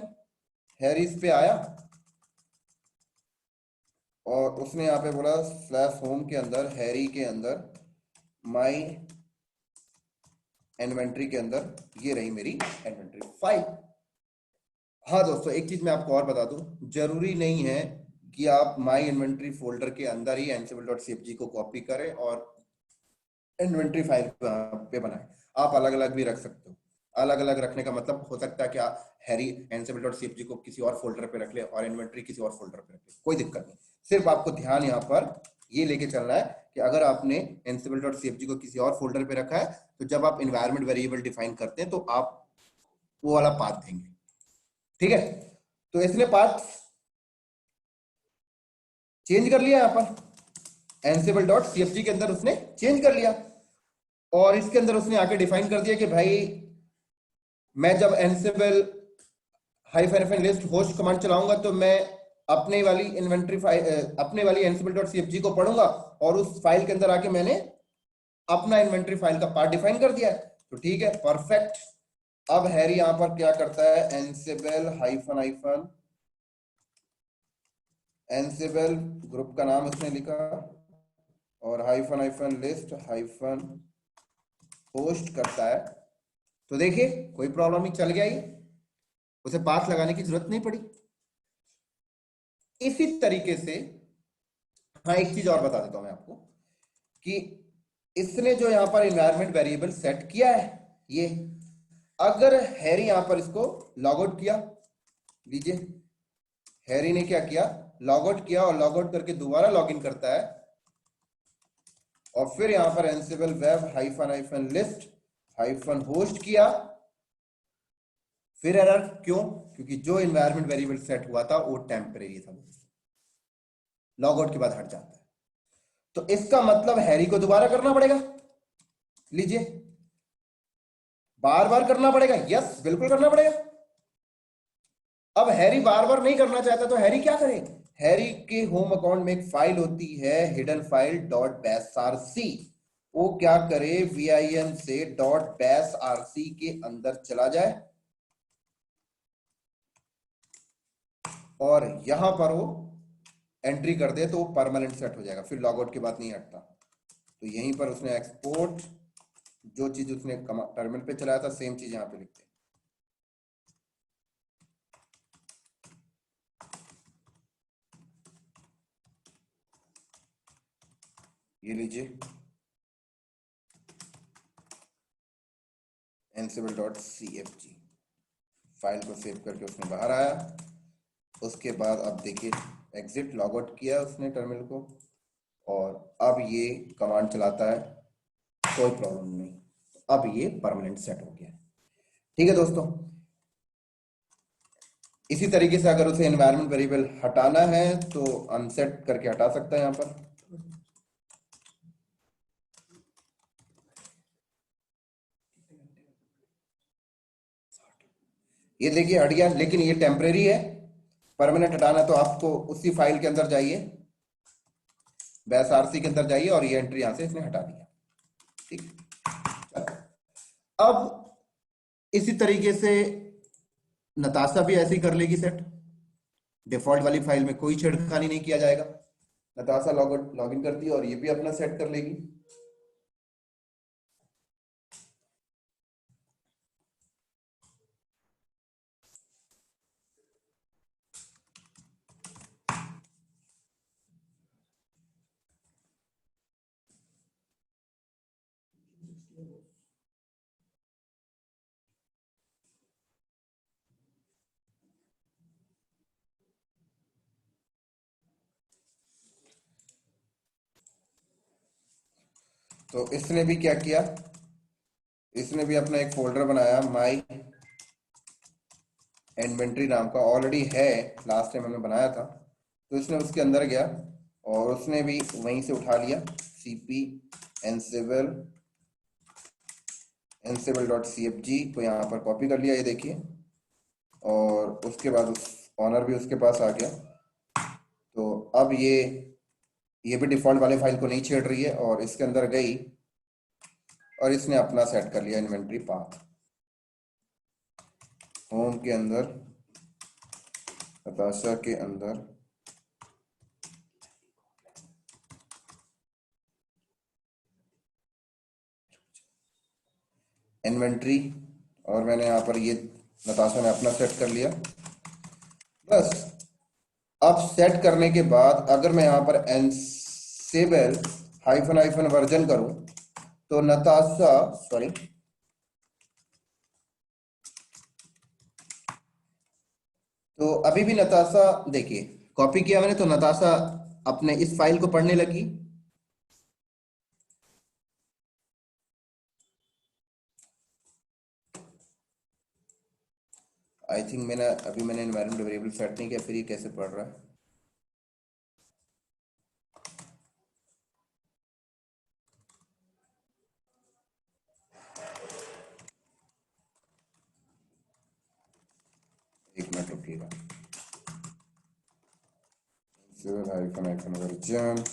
हैरी इस पे आया और उसने यहाँ पे बोला /होम के अंदर हैरी के अंदर माई इन्वेंटरी के अंदर ये रही मेरी इन्वेंटरी फाइल। हाँ दोस्तों, एक चीज मैं आपको और बता दूं, जरूरी नहीं है कि आप माई इन्वेंटरी फोल्डर के अंदर ही एंसिबल डॉट सीएफजी को कॉपी करें और इन्वेंटरी फाइल पे बनाएं, आप अलग अलग भी रख सकते हो। अलग अलग रखने का मतलब हो सकता है कि हैरी एंसिबल डॉट सीएफजी को किसी और फोल्डर पे रख ले और इन्वेंटरी किसी और फोल्डर पे रख ले, कोई दिक्कत नहीं। सिर्फ आपको ध्यान यहाँ पर ये लेके चलना है कि अगर आपने एंसिबल डॉट सीएफजी को किसी और फोल्डर पे रखा है तो जब आप इन्वायरमेंट वेरिएबल डिफाइन करते हैं तो आप वो वाला पाथ देंगे, ठीक है। तो इसने पाथ चेंज कर लिया, यहाँ पर एंसिबल डॉट सीएफजी के अंदर उसने चेंज कर लिया और इसके अंदर उसने आके डिफाइन कर दिया कि भाई मैं जब एनसिबल हाइफन लिस्ट होस्ट कमांड चलाऊंगा तो मैं अपने वाली इन्वेंटरी फाइल, अपने वाली ansible.cfg को पढ़ूंगा और उस फाइल के अंदर आके मैंने अपना इन्वेंटरी फाइल का पार्ट डिफाइन कर दिया है। तो ठीक है, परफेक्ट। अब हैरी यहां पर क्या करता है, एनसिबल हाइफन हाइफन एनसिबल ग्रुप का नाम उसने लिखा और hyphen hyphen list hyphen host करता है। तो देखिए कोई प्रॉब्लम नहीं, चल गया ये, उसे पाथ लगाने की जरूरत नहीं पड़ी। इसी तरीके से हाँ, एक चीज और बता देता हूं मैं आपको कि इसने जो यहां पर इन्वायरमेंट वेरिएबल सेट किया है, ये अगर हैरी यहां पर इसको लॉग आउट किया, लीजिए हैरी ने क्या किया, लॉग आउट किया और लॉग आउट करके दोबारा लॉग इन करता है और फिर यहां पर एनसिबल web hyphen hyphen list hyphen host किया, फिर एरर क्यों, क्योंकि जो इन्वायरमेंट वेरिएबल सेट हुआ था वो टेम्परेरी था, लॉग आउट के बाद हट जाता है। तो इसका मतलब हैरी को दोबारा करना पड़ेगा, लीजिए बार बार करना पड़ेगा, यस बिल्कुल करना पड़ेगा। अब हैरी बार बार नहीं करना चाहता तो हैरी क्या करे, हैरी के होम अकाउंट में एक फाइल होती है hidden file dot bash RC, वो क्या करे VIM से डॉट बैश आरसी के अंदर चला जाए और यहां पर वो एंट्री कर दे तो वो परमानेंट सेट हो जाएगा, फिर लॉगआउट के बाद नहीं हटता। तो यहीं पर उसने एक्सपोर्ट, जो चीज उसने टर्मिनल पे चलाया था सेम चीज यहां पे लिखते हैं। ये लीजिए ansible.cfg फाइल को सेव करके उसने बाहर आया। उसके बाद अब देखिए एग्जिट लॉग आउट किया उसने टर्मिनल को और अब ये कमांड चलाता है, कोई प्रॉब्लम नहीं, अब ये परमानेंट सेट हो गया। ठीक है दोस्तों, इसी तरीके से अगर उसे एनवायरनमेंट वेरिएबल हटाना है तो अनसेट करके हटा सकता है यहां पर। ये देखिए हट गया, लेकिन ये टेम्परेरी है, परमानेंट हटाना तो आपको उसी फाइल के अंदर जाइए, बैश आरसी के अंदर जाइए और ये एंट्री यहां से इसने हटा दिया। ठीक, अब इसी तरीके से नताशा भी ऐसे ही कर लेगी सेट, डिफॉल्ट वाली फाइल में कोई छेड़खानी नहीं किया जाएगा, नताशा लॉग इन करती है और ये भी अपना सेट कर लेगी। तो इसने भी क्या किया, इसने भी अपना एक फोल्डर बनाया माई इन्वेंट्री नाम का, ऑलरेडी है, लास्ट टाइम हमने बनाया था। तो इसने उसके अंदर गया और उसने भी वहीं से उठा लिया cp ansible.cfg को यहाँ पर कॉपी कर लिया, ये देखिए, और उसके बाद उस ऑनर भी उसके पास आ गया। तो अब ये भी डिफॉल्ट वाले फाइल को नहीं छेड़ रही है और इसके अंदर गई और इसने अपना सेट कर लिया इन्वेंट्री पाथ, होम के अंदर नताशा के अंदर इन्वेंट्री, और मैंने यहाँ पर ये नताशा ने अपना सेट कर लिया बस। अब सेट करने के बाद अगर मैं यहाँ पर एनसेबल हाइफन हाइफन वर्जन करूं तो नताशा, सॉरी, तो अभी भी नताशा, देखिए कॉपी किया मैंने तो नताशा अपने इस फाइल को पढ़ने लगी। आई थिंक मैंने एनवायरनमेंट वेरिएबल सेट नहीं किया, फिर ये कैसे पढ़ रहा है। रखिएगा, हाइफन हाइफन वर्जन।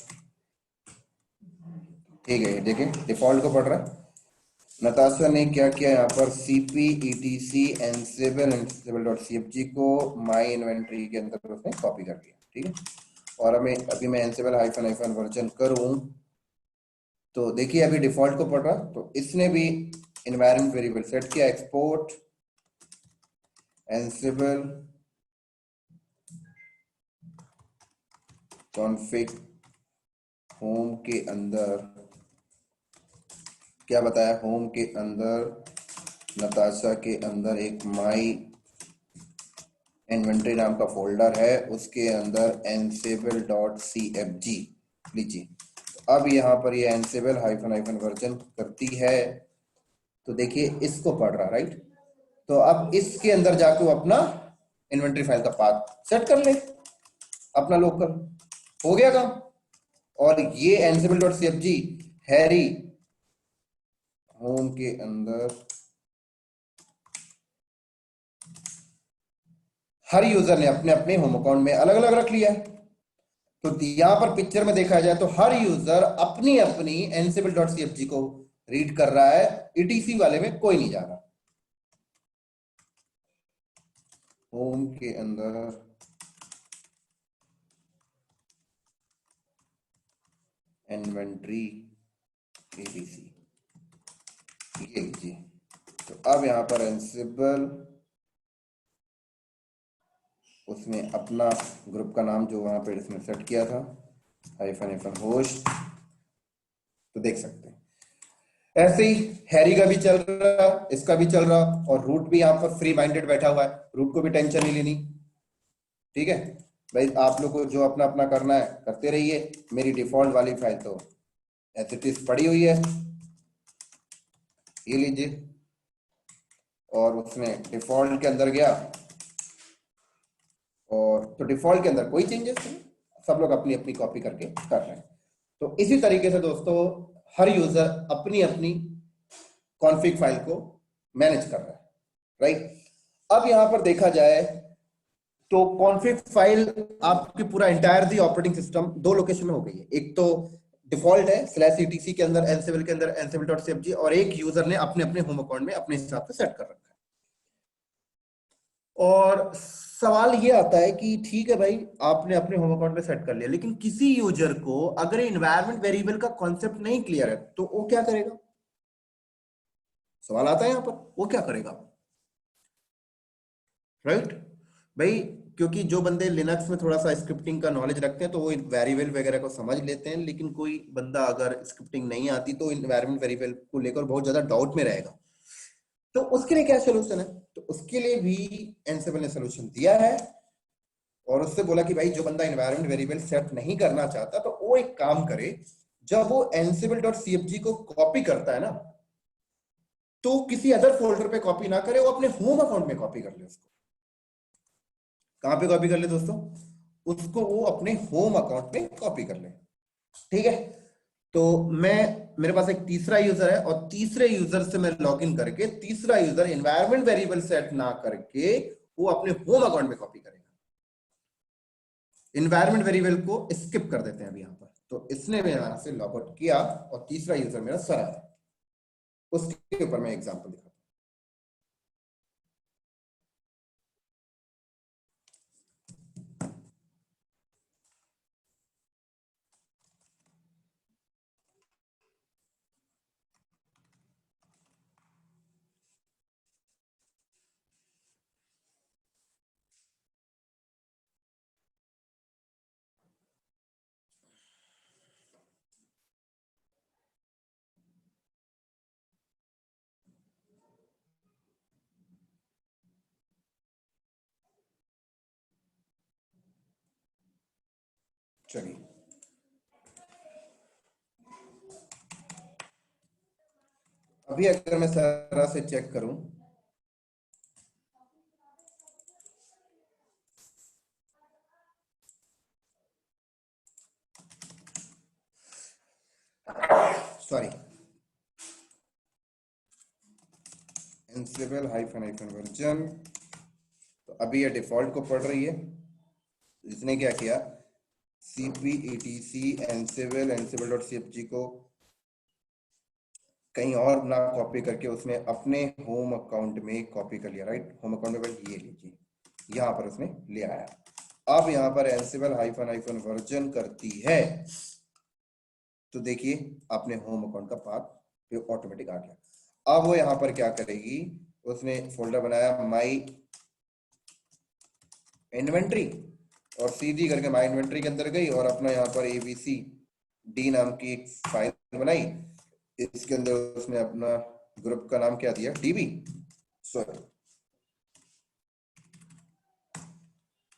ठीक है, देखिए डिफॉल्ट को पढ़ रहा है। नताशा ने क्या किया यहाँ पर, cp etc ansible.cfg को माई इन्वेंट्री के अंदर उसने कॉपी कर दिया। ठीक है, और हमें अभी मैं ansible हाइफन हाइफन वर्जन करूं तो देखिए अभी डिफॉल्ट को पढ़ रहा, तो इसने भी इन्वायरमेंट वेरिएबल सेट किया, एक्सपोर्ट ansible कॉन्फिग होम के अंदर क्या बताया, होम के अंदर नताशा के अंदर एक माई इन्वेंटरी नाम का फोल्डर है, उसके अंदर ansible.cfg लीजिए। अब यहाँ पर ये ansible हाइफन हाइफन वर्जन करती है, तो देखिए इसको पढ़ रहा, राइट। तो अब इसके अंदर जाके वो अपना इन्वेंटरी फाइल का पाथ सेट कर ले, अपना लोकल, हो गया काम। और ये ansible.cfg हैरी होम के अंदर हर यूजर ने अपने अपने होम अकाउंट में अलग अलग रख लिया है। तो यहां पर पिक्चर में देखा जाए तो हर यूजर अपनी अपनी ansible.cfg को रीड कर रहा है, etc वाले में कोई नहीं जा रहा। होम के अंदर इन्वेंट्री एबीसी, ये लीजिए। तो अब यहां पर ansible उसने अपना ग्रुप का नाम जो वहां पे इसने सेट किया था हाइफन हाइफन होस्ट, तो देख सकते हैं ऐसे ही हैरी का भी चल रहा, इसका भी चल रहा, और रूट भी यहाँ पर फ्री माइंडेड बैठा हुआ है, रूट को भी टेंशन नहीं लेनी। ठीक है भाई, आप लोग को जो अपना अपना करना है करते रहिए, मेरी डिफॉल्ट वाली फाइल तो एज इट इज पड़ी हुई है, ये लीजिए। और उसने डिफॉल्ट के अंदर गया, और तो डिफॉल्ट के अंदर कोई चेंजेस नहीं, सब लोग अपनी अपनी कॉपी करके कर रहे हैं। तो इसी तरीके से दोस्तों हर यूजर अपनी अपनी कॉन्फ़िग फाइल को मैनेज कर रहा है, राइट। अब यहां पर देखा जाए तो कॉन्फ़िग फाइल आपकी पूरा इंटायर दी ऑपरेटिंग सिस्टम दो लोकेशन में हो गई है। एक तो डिफॉल्ट है /etc के अंदर ansible के अंदर ansible.cfg, और एक यूजर ने अपने अपने होम अकाउंट में अपने हिसाब से सेट कर रखा है। और सवाल ये आता है कि ठीक है भाई, आपने अपने होम अकाउंट में सेट कर लिया, लेकिन किसी यूजर को अगर इन्वायरमेंट वेरिएबल का कॉन्सेप्ट नहीं क्लियर है तो वो क्या करेगा, सवाल आता है यहां पर, वो क्या करेगा, राइट भाई। क्योंकि जो बंदे लिनक्स में थोड़ा सा स्क्रिप्टिंग का नॉलेज रखते हैं तो वो वेरिएबल वगैरह को समझ लेते हैं, लेकिन कोई बंदा अगर स्क्रिप्टिंग नहीं आती तो इन्वायरमेंट वेरिएबल को लेकर बहुत ज्यादा डाउट में रहेगा। तो उसके लिए क्या सोल्यूशन है, तो उसके लिए भी एनसिबल ने सोल्यूशन दिया है, और उससे बोला कि भाई जो बंदा इन्वायरमेंट वेरिएबल सेट नहीं करना चाहता तो वो एक काम करे, जब वो ansible.cfg को कॉपी करता है ना, तो किसी अदर फोल्डर पे कॉपी ना करे, वो अपने होम अकाउंट में कॉपी कर ले उसको। कहां पे कॉपी कर ले दोस्तों, उसको वो अपने होम अकाउंट में कॉपी कर ले। ठीक है, तो मैं, मेरे पास एक तीसरा यूजर है, और तीसरे यूजर से मैं लॉगिन करके तीसरा यूजर एनवायरनमेंट वेरिएबल सेट ना करके वो अपने होम अकाउंट में कॉपी करेगा। एनवायरनमेंट वेरिएबल को स्किप कर देते हैं अभी यहां पर, तो इसने मेरे यहां से लॉग आउट किया और तीसरा यूजर मेरा सरा है, उसके ऊपर मैं एग्जांपल दिखाता हूं। चलिए, अभी अगर मैं सरा से चेक करूं, sorry, ansible hyphen hyphen version, तो अभी ये डिफॉल्ट को पढ़ रही है। इसने क्या किया, cp etc ansible dot cfg को कहीं और ना कॉपी करके उसने अपने होम अकाउंट में कॉपी कर लिया, राइट। होम अकाउंट में ये लीजिए, यहाँ पर उसने ले आया। अब यहाँ पर एंसिबल हाइफन हाइफन वर्जन करती है तो देखिए अपने होम अकाउंट का पाथ पे ऑटोमेटिक आ गया। अब वो यहाँ पर क्या करेगी, उसने फोल्डर बनाया माई इन्वेंट्री और सीधी करके माई इन्वेंट्री के अंदर गई और अपना यहाँ पर एबीसी डी नाम की एक फाइल बनाई। इसके अंदर उसने अपना ग्रुप का नाम क्या दिया, डीबी, सॉरी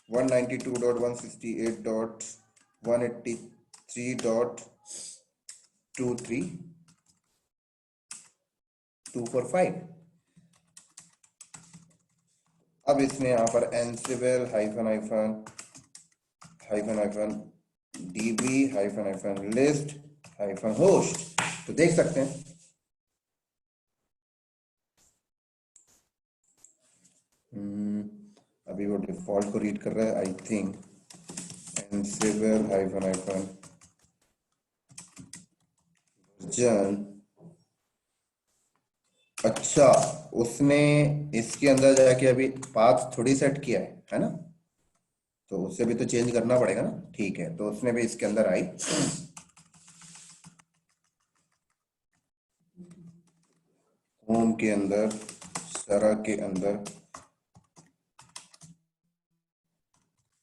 192.168.183.23245। अब इसने यहाँ पर Ansible hyphen hyphen hyphen hyphen dB hyphen hyphen list hyphen host, तो देख सकते हैं अभी वो डिफॉल्ट को रीड कर रहा है। I think Ansible hyphen hyphen version, अच्छा उसने इसके अंदर जाके अभी पाथ थोड़ी सेट किया है ना, तो उससे भी तो चेंज करना पड़ेगा ना। ठीक है, तो उसने भी इसके अंदर आई होम के अंदर सारा के अंदर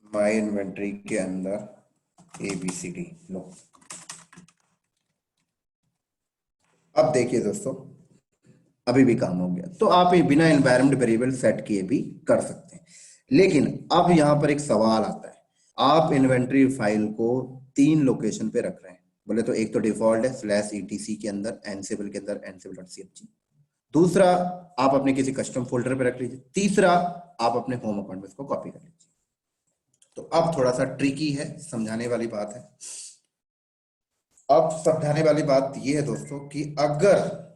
माई इन्वेंट्री के अंदर ABCD लो। अब देखिए दोस्तों अभी भी काम हो गया। तो आप ये बिना एनवायरमेंट वेरिएबल सेट किए भी कर सकते हैं। लेकिन अब यहां पर एक सवाल आता है, आप इन्वेंट्री फाइल को 3 लोकेशन पे रख रहे हैं। बोले तो एक तो डिफॉल्ट है /etc के अंदर, एनसेबल के अंदर ansible.cfg। दूसरा आप अपने किसी कस्टम फोल्डर पे रख लीजिए। तीसरा आप अपने होम अकाउंट में इसको कॉपी कर लीजिए। तो अब थोड़ा सा ट्रिकी है, समझाने वाली बात है। अब समझाने वाली बात यह है दोस्तों कि अगर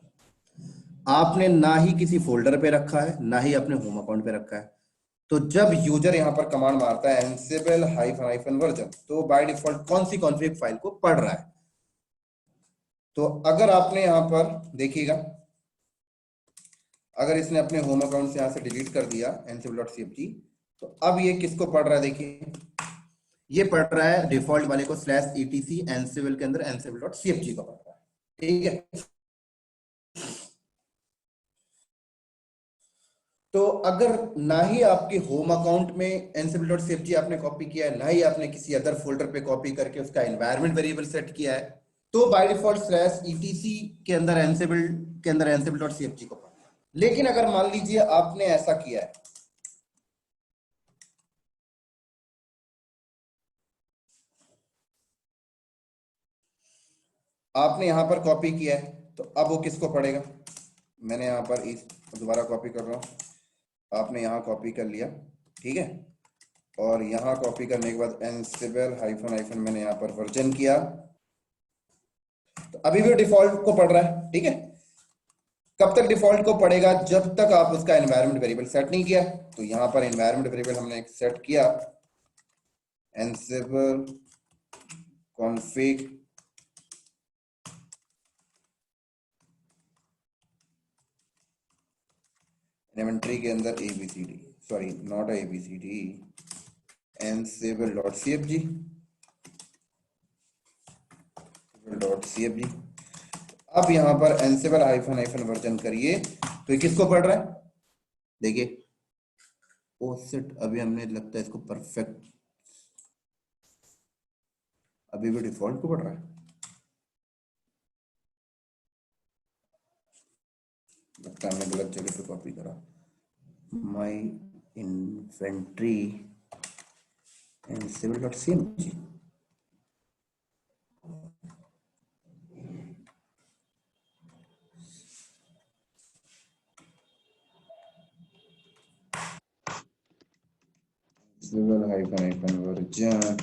आपने ना ही किसी फोल्डर पे रखा है ना ही अपने होम अकाउंट पे रखा है, तो जब यूजर यहां पर कमांड मारता है एनसेबल हाइफन हाइफन वर्जन, तो बाय डिफॉल्ट कौन सी कॉन्फ़िग फाइल को पढ़ रहा है। तो अगर आपने यहां पर देखिएगा, अगर इसने अपने होम अकाउंट से यहां से डिलीट कर दिया ansible.cfg, तो अब ये किसको पढ़ रहा है, देखिए ये पढ़ रहा है डिफॉल्ट वाले को /etc ansible के अंदर ansible.cfg को पढ़ रहा है। ठीक है, तो अगर ना ही आपके होम अकाउंट में ansible.cfg आपने कॉपी किया है, ना ही आपने किसी अदर फोल्डर पे कॉपी करके उसका एनवायरनमेंट वेरिएबल सेट किया है, तो बाय डिफॉल्ट /etc के अंदर ansible के अंदर ansible.cfg को पढ़ना है। लेकिन अगर मान लीजिए आपने ऐसा किया है, आपने यहां पर कॉपी किया है, तो अब वो किसको पढ़ेगा। मैंने यहां पर इस दोबारा कॉपी कर रहा हूं, आपने यहां कॉपी कर लिया, ठीक है, और यहां कॉपी करने के बाद एनसिबल हाइफन हाइफन मैंने यहां पर वर्जन किया, तो अभी भी डिफॉल्ट को पढ़ रहा है। ठीक है, कब तक डिफॉल्ट को पढ़ेगा, जब तक आप उसका एनवायरनमेंट वेरिएबल सेट नहीं किया। तो यहां पर एनवायरनमेंट वेरिएबल हमने सेट किया एनसिबल कॉन्फिग इन्वेंटरी के अंदर ABCD, sorry not ABCD, ansible.cfg .cfg। अब यहां पर एनसिबल हाइफन हाइफन वर्जन करिए, तो ये किसको पढ़ रहा है, देखिए ओ सेट, अभी हमने लगता है इसको परफेक्ट, अभी भी डिफॉल्ट को पढ़ रहा है। लगता है हमने गलत जगह पे कॉपी करा, my inventory ansible.cfg। Hyphen hyphen version,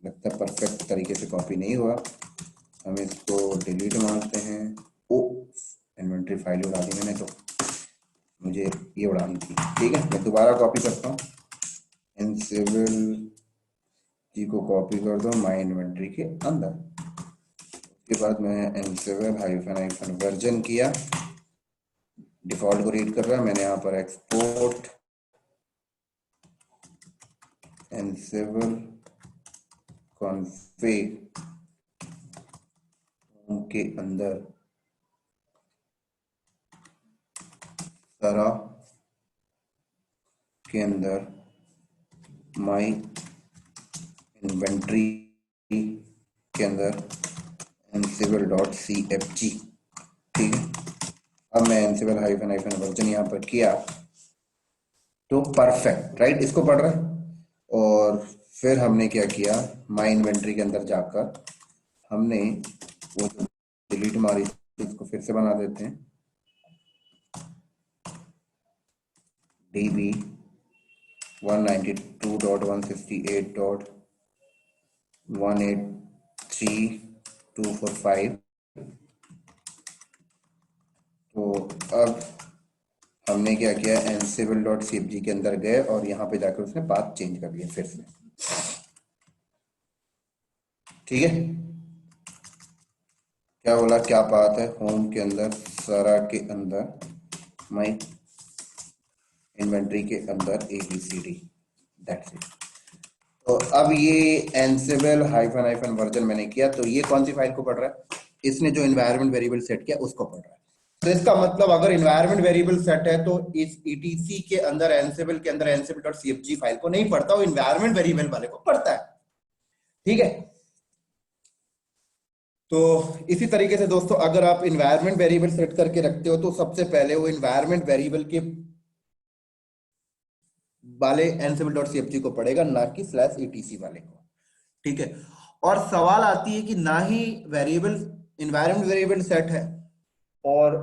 लगता है परफेक्ट तरीके से कॉपी नहीं हुआ, हम इसको डिलीट मारते हैं। ओ इन्वेंट्री फाइल उड़ा दी मैंने, तो मुझे ये उड़ानी थी। ठीक है, मैं दोबारा कॉपी करता हूँ, एनसिबल जी को कॉपी कर दो माई इन्वेंट्री के अंदर। उसके बाद मैं एनसिबल हाइफन हाइफन वर्जन किया, डिफॉल्ट को रीड कर रहा है, मैंने यहाँ पर एक्सपोर्ट एनसिबल कॉन्फ़िग के अंदर सारा के अंदर माई इन्वेंट्री के अंदर एनसिबल डॉट सी एफ जी। ठीक है, अब मैं एनसिबल हाइफन हाइफन वर्जन यहाँ पर किया तो परफेक्ट, राइट, इसको पढ़ रहा है। और फिर हमने क्या किया, माई इन्वेंट्री के अंदर जाकर हमने वो डिलीट मारी थी उसको फिर से बना देते हैं, db 192.168.183.245। तो अब हमने क्या किया, एनसिबल डॉट सी एफ जी के अंदर गए और यहाँ पे जाकर उसने पाथ चेंज कर दिया फिर से। ठीक है, क्या बोला, क्या पाथ है, होम के अंदर सारा के अंदर माई इन्वेंट्री के अंदर ABCD, दैट्स इट। तो अब ये एनसिबल हाइफन हाइफन वर्जन मैंने किया, तो ये कौन सी फाइल को पढ़ रहा है, इसने जो इन्वायरमेंट वेरिएबल सेट किया उसको पढ़ रहा है। तो इसका मतलब अगर इन्वायरमेंट वेरिएबल सेट है तो इस ETC के अंदर एनसिबल के अंदर एनसिबल डॉट CFG फाइल को नहीं पढ़ता, वो इन्वायरमेंट वेरिएबल वाले को पढ़ता है। ठीक है, तो इसी तरीके से दोस्तों अगर आप इन्वायरमेंट वेरिएबल सेट करके रखते हो तो सबसे पहले वो इन्वायरमेंट वेरिएबल के वाले एनसिबल डॉट CFG को पढ़ेगा, ना कि स्लैश ETC वाले को। ठीक है, और सवाल आती है कि ना ही वेरिएबल इन्वायरमेंट वेरिएबल सेट है और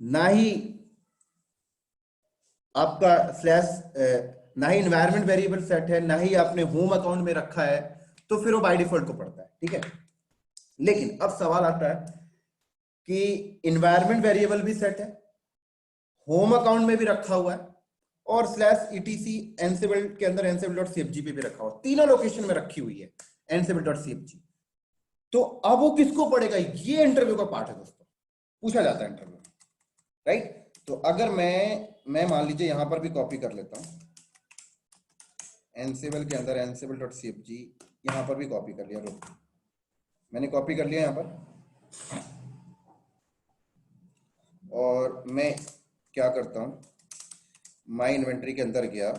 ना ही आपका स्लैश ना ही इन्वायरमेंट वेरिएबल सेट है, ना ही आपने होम अकाउंट में रखा है, तो फिर वो बाय डिफॉल्ट को पढ़ता है। ठीक है, लेकिन अब सवाल आता है कि इन्वायरमेंट वेरिएबल भी सेट है, होम अकाउंट में भी रखा हुआ है और स्लैश ETC एनसिबल के अंदर एनसिबल डॉट CFG पे भी रखा हुआ, तीनों लोकेशन में रखी हुई है एनसिबल डॉट CFG। तो अब वो किसको पढ़ेगा, ये इंटरव्यू का पार्ट है दोस्तों, पूछा जाता है इंटरव्यू में, राइट। तो अगर मैं मान लीजिए यहां पर भी कॉपी कर लेता हूं, एनसिबल के अंदर एनसिबल डॉट CFG, यहां पर भी कॉपी कर लिया, रुक, मैंने कॉपी कर लिया यहां पर, और मैं क्या करता हूं, माई इन्वेंट्री के अंदर गया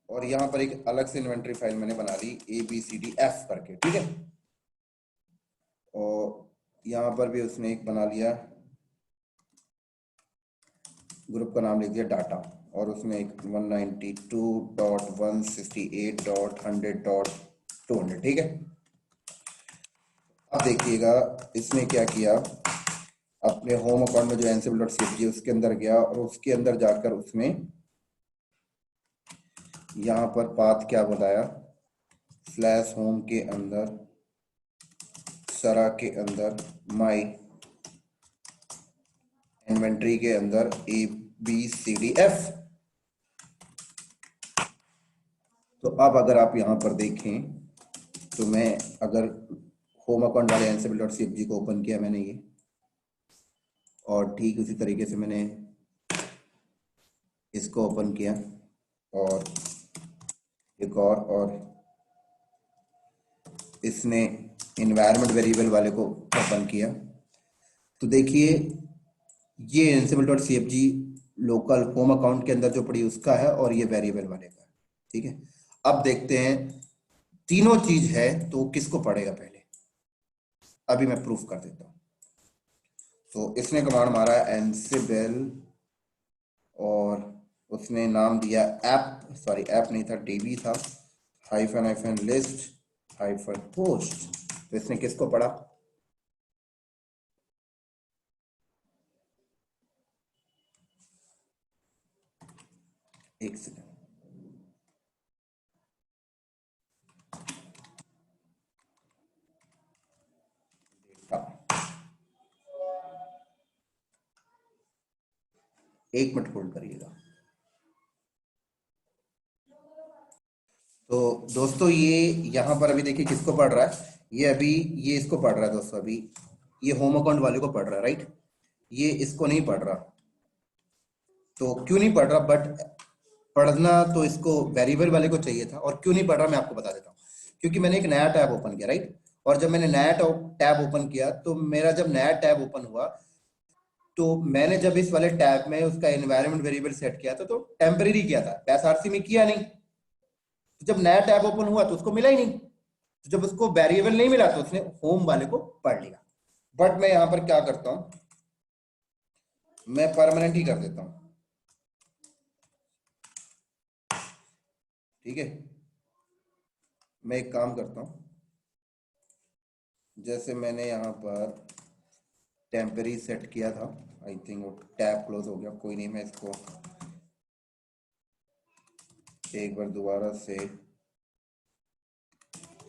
और यहां पर एक अलग से इन्वेंट्री फाइल मैंने बना ली ABCDF करके। ठीक है, और यहां पर भी उसने एक बना लिया, ग्रुप का नाम लिख दिया डाटा, और उसमें एक 192.168.100.200। ठीक है, अब देखिएगा इसने क्या किया, अपने होम अकाउंट में जो एनसिबल डॉट CFG उसके अंदर गया और उसके अंदर जाकर उसने यहाँ पर पाथ क्या बताया, स्लैश होम के अंदर सरा के अंदर माई इन्वेंट्री के अंदर ABCDF। तो अब अगर आप यहाँ पर देखें तो मैं अगर होम अकाउंट वाले एनसिबल डॉट CFG को ओपन किया मैंने ये, और ठीक उसी तरीके से मैंने इसको ओपन किया और एक और इसने इन्वायरमेंट वेरिएबल वाले को ओपन किया, तो देखिए ये एनसिबल dot CFG local home account के अंदर जो पड़ी उसका है और ये वेरिएबल वाले का है। ठीक है, अब देखते हैं तीनों चीज है तो किसको पढ़ेगा पहले, अभी मैं प्रूफ कर देता हूं। तो इसने कमांड मारा एनसिबल और उसने नाम दिया ऐप, सॉरी ऐप नहीं था, DB था, hyphen hyphen list hyphen host. तो इसने किसको पढ़ा, एक सेकंड, एक मिनट होल्ड करिएगा। तो दोस्तों ये यहाँ पर अभी देखिए किसको पढ़ रहा है, ये अभी ये इसको पढ़ रहा है दोस्तों, अभी ये होम अकाउंट वाले को पढ़ रहा है, राइट। ये इसको नहीं पढ़ रहा। तो क्यों नहीं पढ़ रहा, बट पढ़ना तो इसको वेरिएबल वाले को चाहिए था। और क्यों नहीं पढ़ रहा मैं आपको बता देता हूँ। क्योंकि मैंने एक नया टैब ओपन किया, राइट। और जब मैंने नया टैब ओपन किया तो मेरा जब नया टैब ओपन हुआ तो मैंने जब इस वाले टैब में उसका एनवायरनमेंट वेरिएबल सेट किया था तो टेम्परेरी किया था, एसआरसी में किया नहीं। तो जब नया टैब ओपन हुआ तो उसको मिला ही नहीं। तो जब उसको वेरिएबल नहीं मिला तो उसने होम वाले को पढ़ लिया। बट मैं यहां पर क्या करता हूं, मैं परमानेंट ही कर देता हूं, ठीक है। मैं एक काम करता हूं, जैसे मैंने यहां पर टेम्परेरी सेट किया था, आई थिंक वो टैब क्लोज हो गया, कोई नहीं, मैं इसको एक बार दोबारा से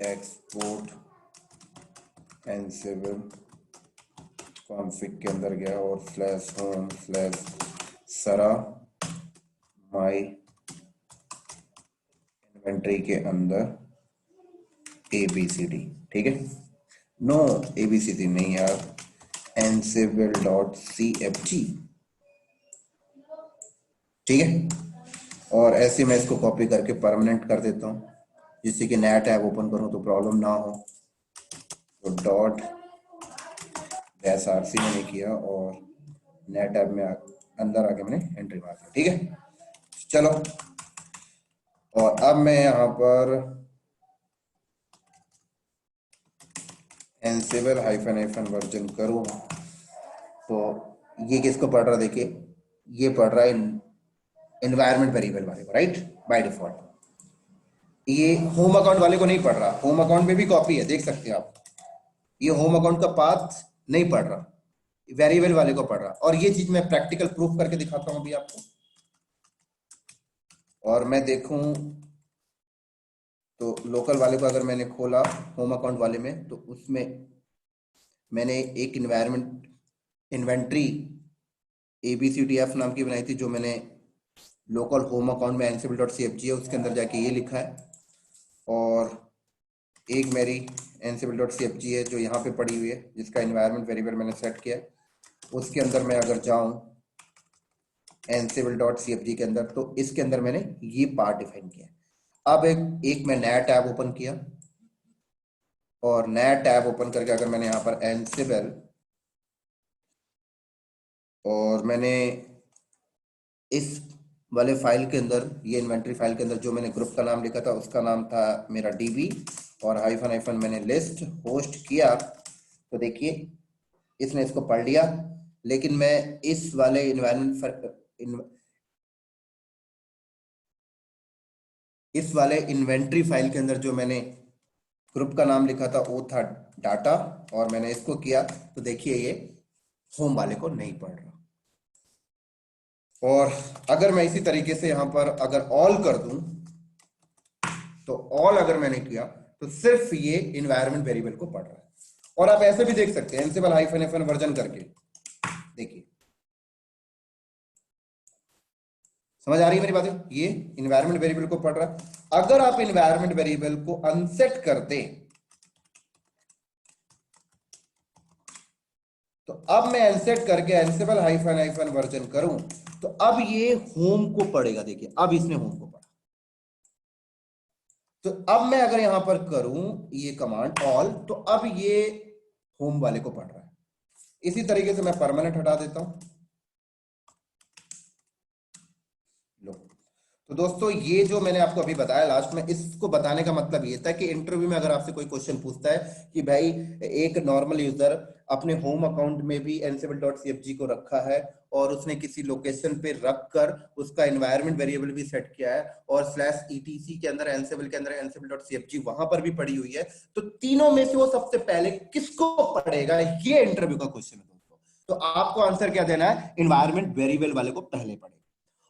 एक्सपोर्ट एनसिबल कॉन्फ़िग के अंदर गया और स्लैश होम स्लैश सरा माई इन्वेंट्री के अंदर ABCD, ठीक है। नो ABCD नहीं यार, ansible.cfg, ठीक है। और ऐसे मैं इसको कॉपी करके परमानेंट कर देता हूँ, जिससे कि नया टैब ओपन करूँ तो प्रॉब्लम ना हो। तो डॉट SRC मैंने किया और नया टैब में अंदर आके मैंने एंट्री मार दिया, ठीक है। चलो, और अब मैं यहाँ पर एनसिबल हाइफन वर्जन करूँ तो ये किसको पढ़ रहा है, देखिए ये पढ़ रहा है एनवायरनमेंट वेरिएबल वाले को, राइट, बाय डिफॉल्ट। ये होम अकाउंट वाले को नहीं पढ़ रहा। होम अकाउंट में भी कॉपी है, देख सकते हैं आप। ये होम अकाउंट का पाथ नहीं पढ़ रहा, वेरिएबल वाले को पढ़ रहा। और ये चीज मैं प्रैक्टिकल प्रूफ करके दिखाता हूं अभी आपको। और मैं देखूं तो लोकल वाले को अगर मैंने खोला होम अकाउंट वाले में तो उसमें मैंने एक इन्वेंट्री ABCDF नाम की बनाई थी, जो मैंने लोकल होम अकाउंट में ansible.cfg है उसके अंदर जाके ये लिखा है। और एक मेरी ansible.cfg है जो यहाँ पे पड़ी हुई है, जिसका एनवायरनमेंट वेरिएबल मैंने सेट किया है। उसके अंदर मैं अगर जाऊं ansible.cfg के अंदर, तो इसके अंदर मैंने ये पार्ट डिफाइन किया है। अब एक मैं नया टैब ओपन किया और नया टैब ओपन करके अगर मैंने यहाँ पर ansible और मैंने इस वाले फाइल के अंदर, ये इन्वेंट्री फाइल के अंदर जो मैंने ग्रुप का नाम लिखा था उसका नाम था मेरा DB और हाइफन मैंने लिस्ट होस्ट किया, तो देखिए इसने इसको पढ़ लिया। लेकिन मैं इस वाले इस वाले इन्वेंट्री फाइल के अंदर जो मैंने ग्रुप का नाम लिखा था वो था डाटा, और मैंने इसको किया तो देखिए ये होम वाले को नहीं पढ़ रहा। और अगर मैं इसी तरीके से यहां पर अगर ऑल कर दूं तो ऑल अगर मैंने किया तो सिर्फ ये इन्वायरमेंट वेरिएबल को पढ़ रहा है। और आप ऐसे भी देख सकते हैं एनसिबल हाइफन वर्जन करके, देखिए समझ आ रही है मेरी बातें। ये इन्वायरमेंट वेरिएबल को पढ़ रहा है। अगर आप इन्वायरमेंट वेरिएबल को अनसेट कर दें तो अब मैं अनसेट करके एनसिबल हाइफन वर्जन करूं तो अब ये होम को पढ़ेगा। देखिए अब इसने होम को पढ़ा। तो अब मैं अगर यहां पर करूं ये कमांड ऑल, तो अब ये होम वाले को पढ़ रहा है। इसी तरीके से मैं परमानेंट हटा देता हूं। लो, तो दोस्तों ये जो मैंने आपको अभी बताया लास्ट में, इसको बताने का मतलब ये था कि इंटरव्यू में अगर आपसे कोई क्वेश्चन पूछता है कि भाई एक नॉर्मल यूजर अपने होम अकाउंट में भी ansible.cfg को रखा है और उसने किसी लोकेशन पे रख कर उसका एनवायरनमेंट वेरिएबल भी सेट किया है और /etc के अंदर ansible के अंदर ansible.cfg वहां पर भी पड़ी हुई है, तो तीनों में से वो सबसे पहले किसको पढ़ेगा, ये इंटरव्यू का क्वेश्चन है दोस्तों। तो आपको आंसर क्या देना है, एनवायरनमेंट वेरिएबल वाले को पहले पढ़ेगा।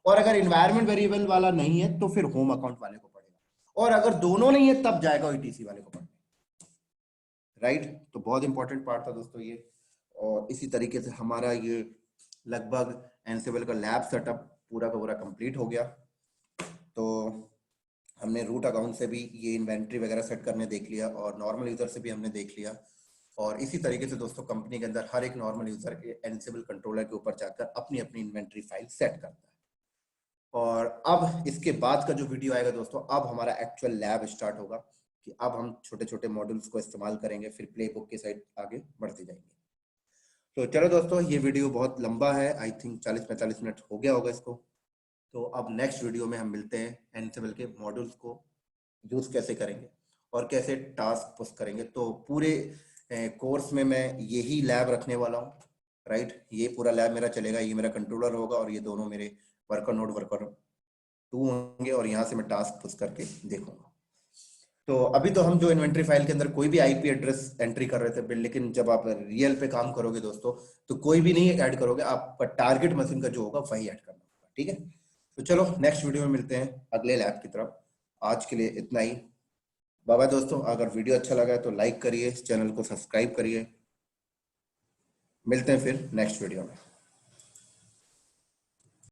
और अगर इन्वायरमेंट वेरिएबल वाला नहीं है तो फिर होम अकाउंट वाले को पढ़ेगा। और अगर दोनों नहीं है तब जाएगा ईटीसी वाले को पढ़ने, राइट। तो बहुत इंपॉर्टेंट पार्ट था दोस्तों ये। और इसी तरीके से हमारा ये लगभग एनसिबल का लैब सेटअप पूरा का पूरा कंप्लीट हो गया। तो हमने रूट अकाउंट से भी ये इन्वेंट्री वगैरह सेट करने देख लिया और नॉर्मल यूजर से भी हमने देख लिया। और इसी तरीके से दोस्तों कंपनी के अंदर हर एक नॉर्मल यूजर एनसिबल कंट्रोलर के ऊपर जाकर अपनी अपनी इन्वेंट्री फाइल सेट करता है। और अब इसके बाद का जो वीडियो आएगा दोस्तों, अब हमारा एक्चुअल लैब स्टार्ट होगा कि अब हम छोटे छोटे मॉड्यूल्स को इस्तेमाल करेंगे, फिर प्लेबुक के साइड आगे बढ़ते जाएंगे। तो चलो दोस्तों, ये वीडियो बहुत लंबा है, आई थिंक 40-45 मिनट हो गया होगा इसको। तो अब नेक्स्ट वीडियो में हम मिलते हैं, एनसिबल के मॉड्यूल्स को यूज कैसे करेंगे और कैसे टास्क पुश करेंगे। तो पूरे कोर्स में मैं यही लैब रखने वाला हूँ, राइट। ये पूरा लैब मेरा चलेगा, ये मेरा कंट्रोलर होगा और ये दोनों मेरे वर्कर नोड वर्कर 2 होंगे और यहाँ से मैं टास्क पुश करके देखूंगा। तो अभी तो हम जो इन्वेंट्री फाइल के अंदर कोई भी आईपी एड्रेस एंट्री कर रहे थे, लेकिन जब आप रियल पे काम करोगे दोस्तों तो कोई भी नहीं ऐड करोगे, आपका टारगेट मशीन का जो होगा वही ऐड करना होगा, ठीक है। तो चलो नेक्स्ट वीडियो में मिलते हैं अगले लैब की तरफ। आज के लिए इतना ही, बाय बाय दोस्तों। अगर वीडियो अच्छा लगा है तो लाइक करिए, चैनल को सब्सक्राइब करिए। मिलते हैं फिर नेक्स्ट वीडियो में।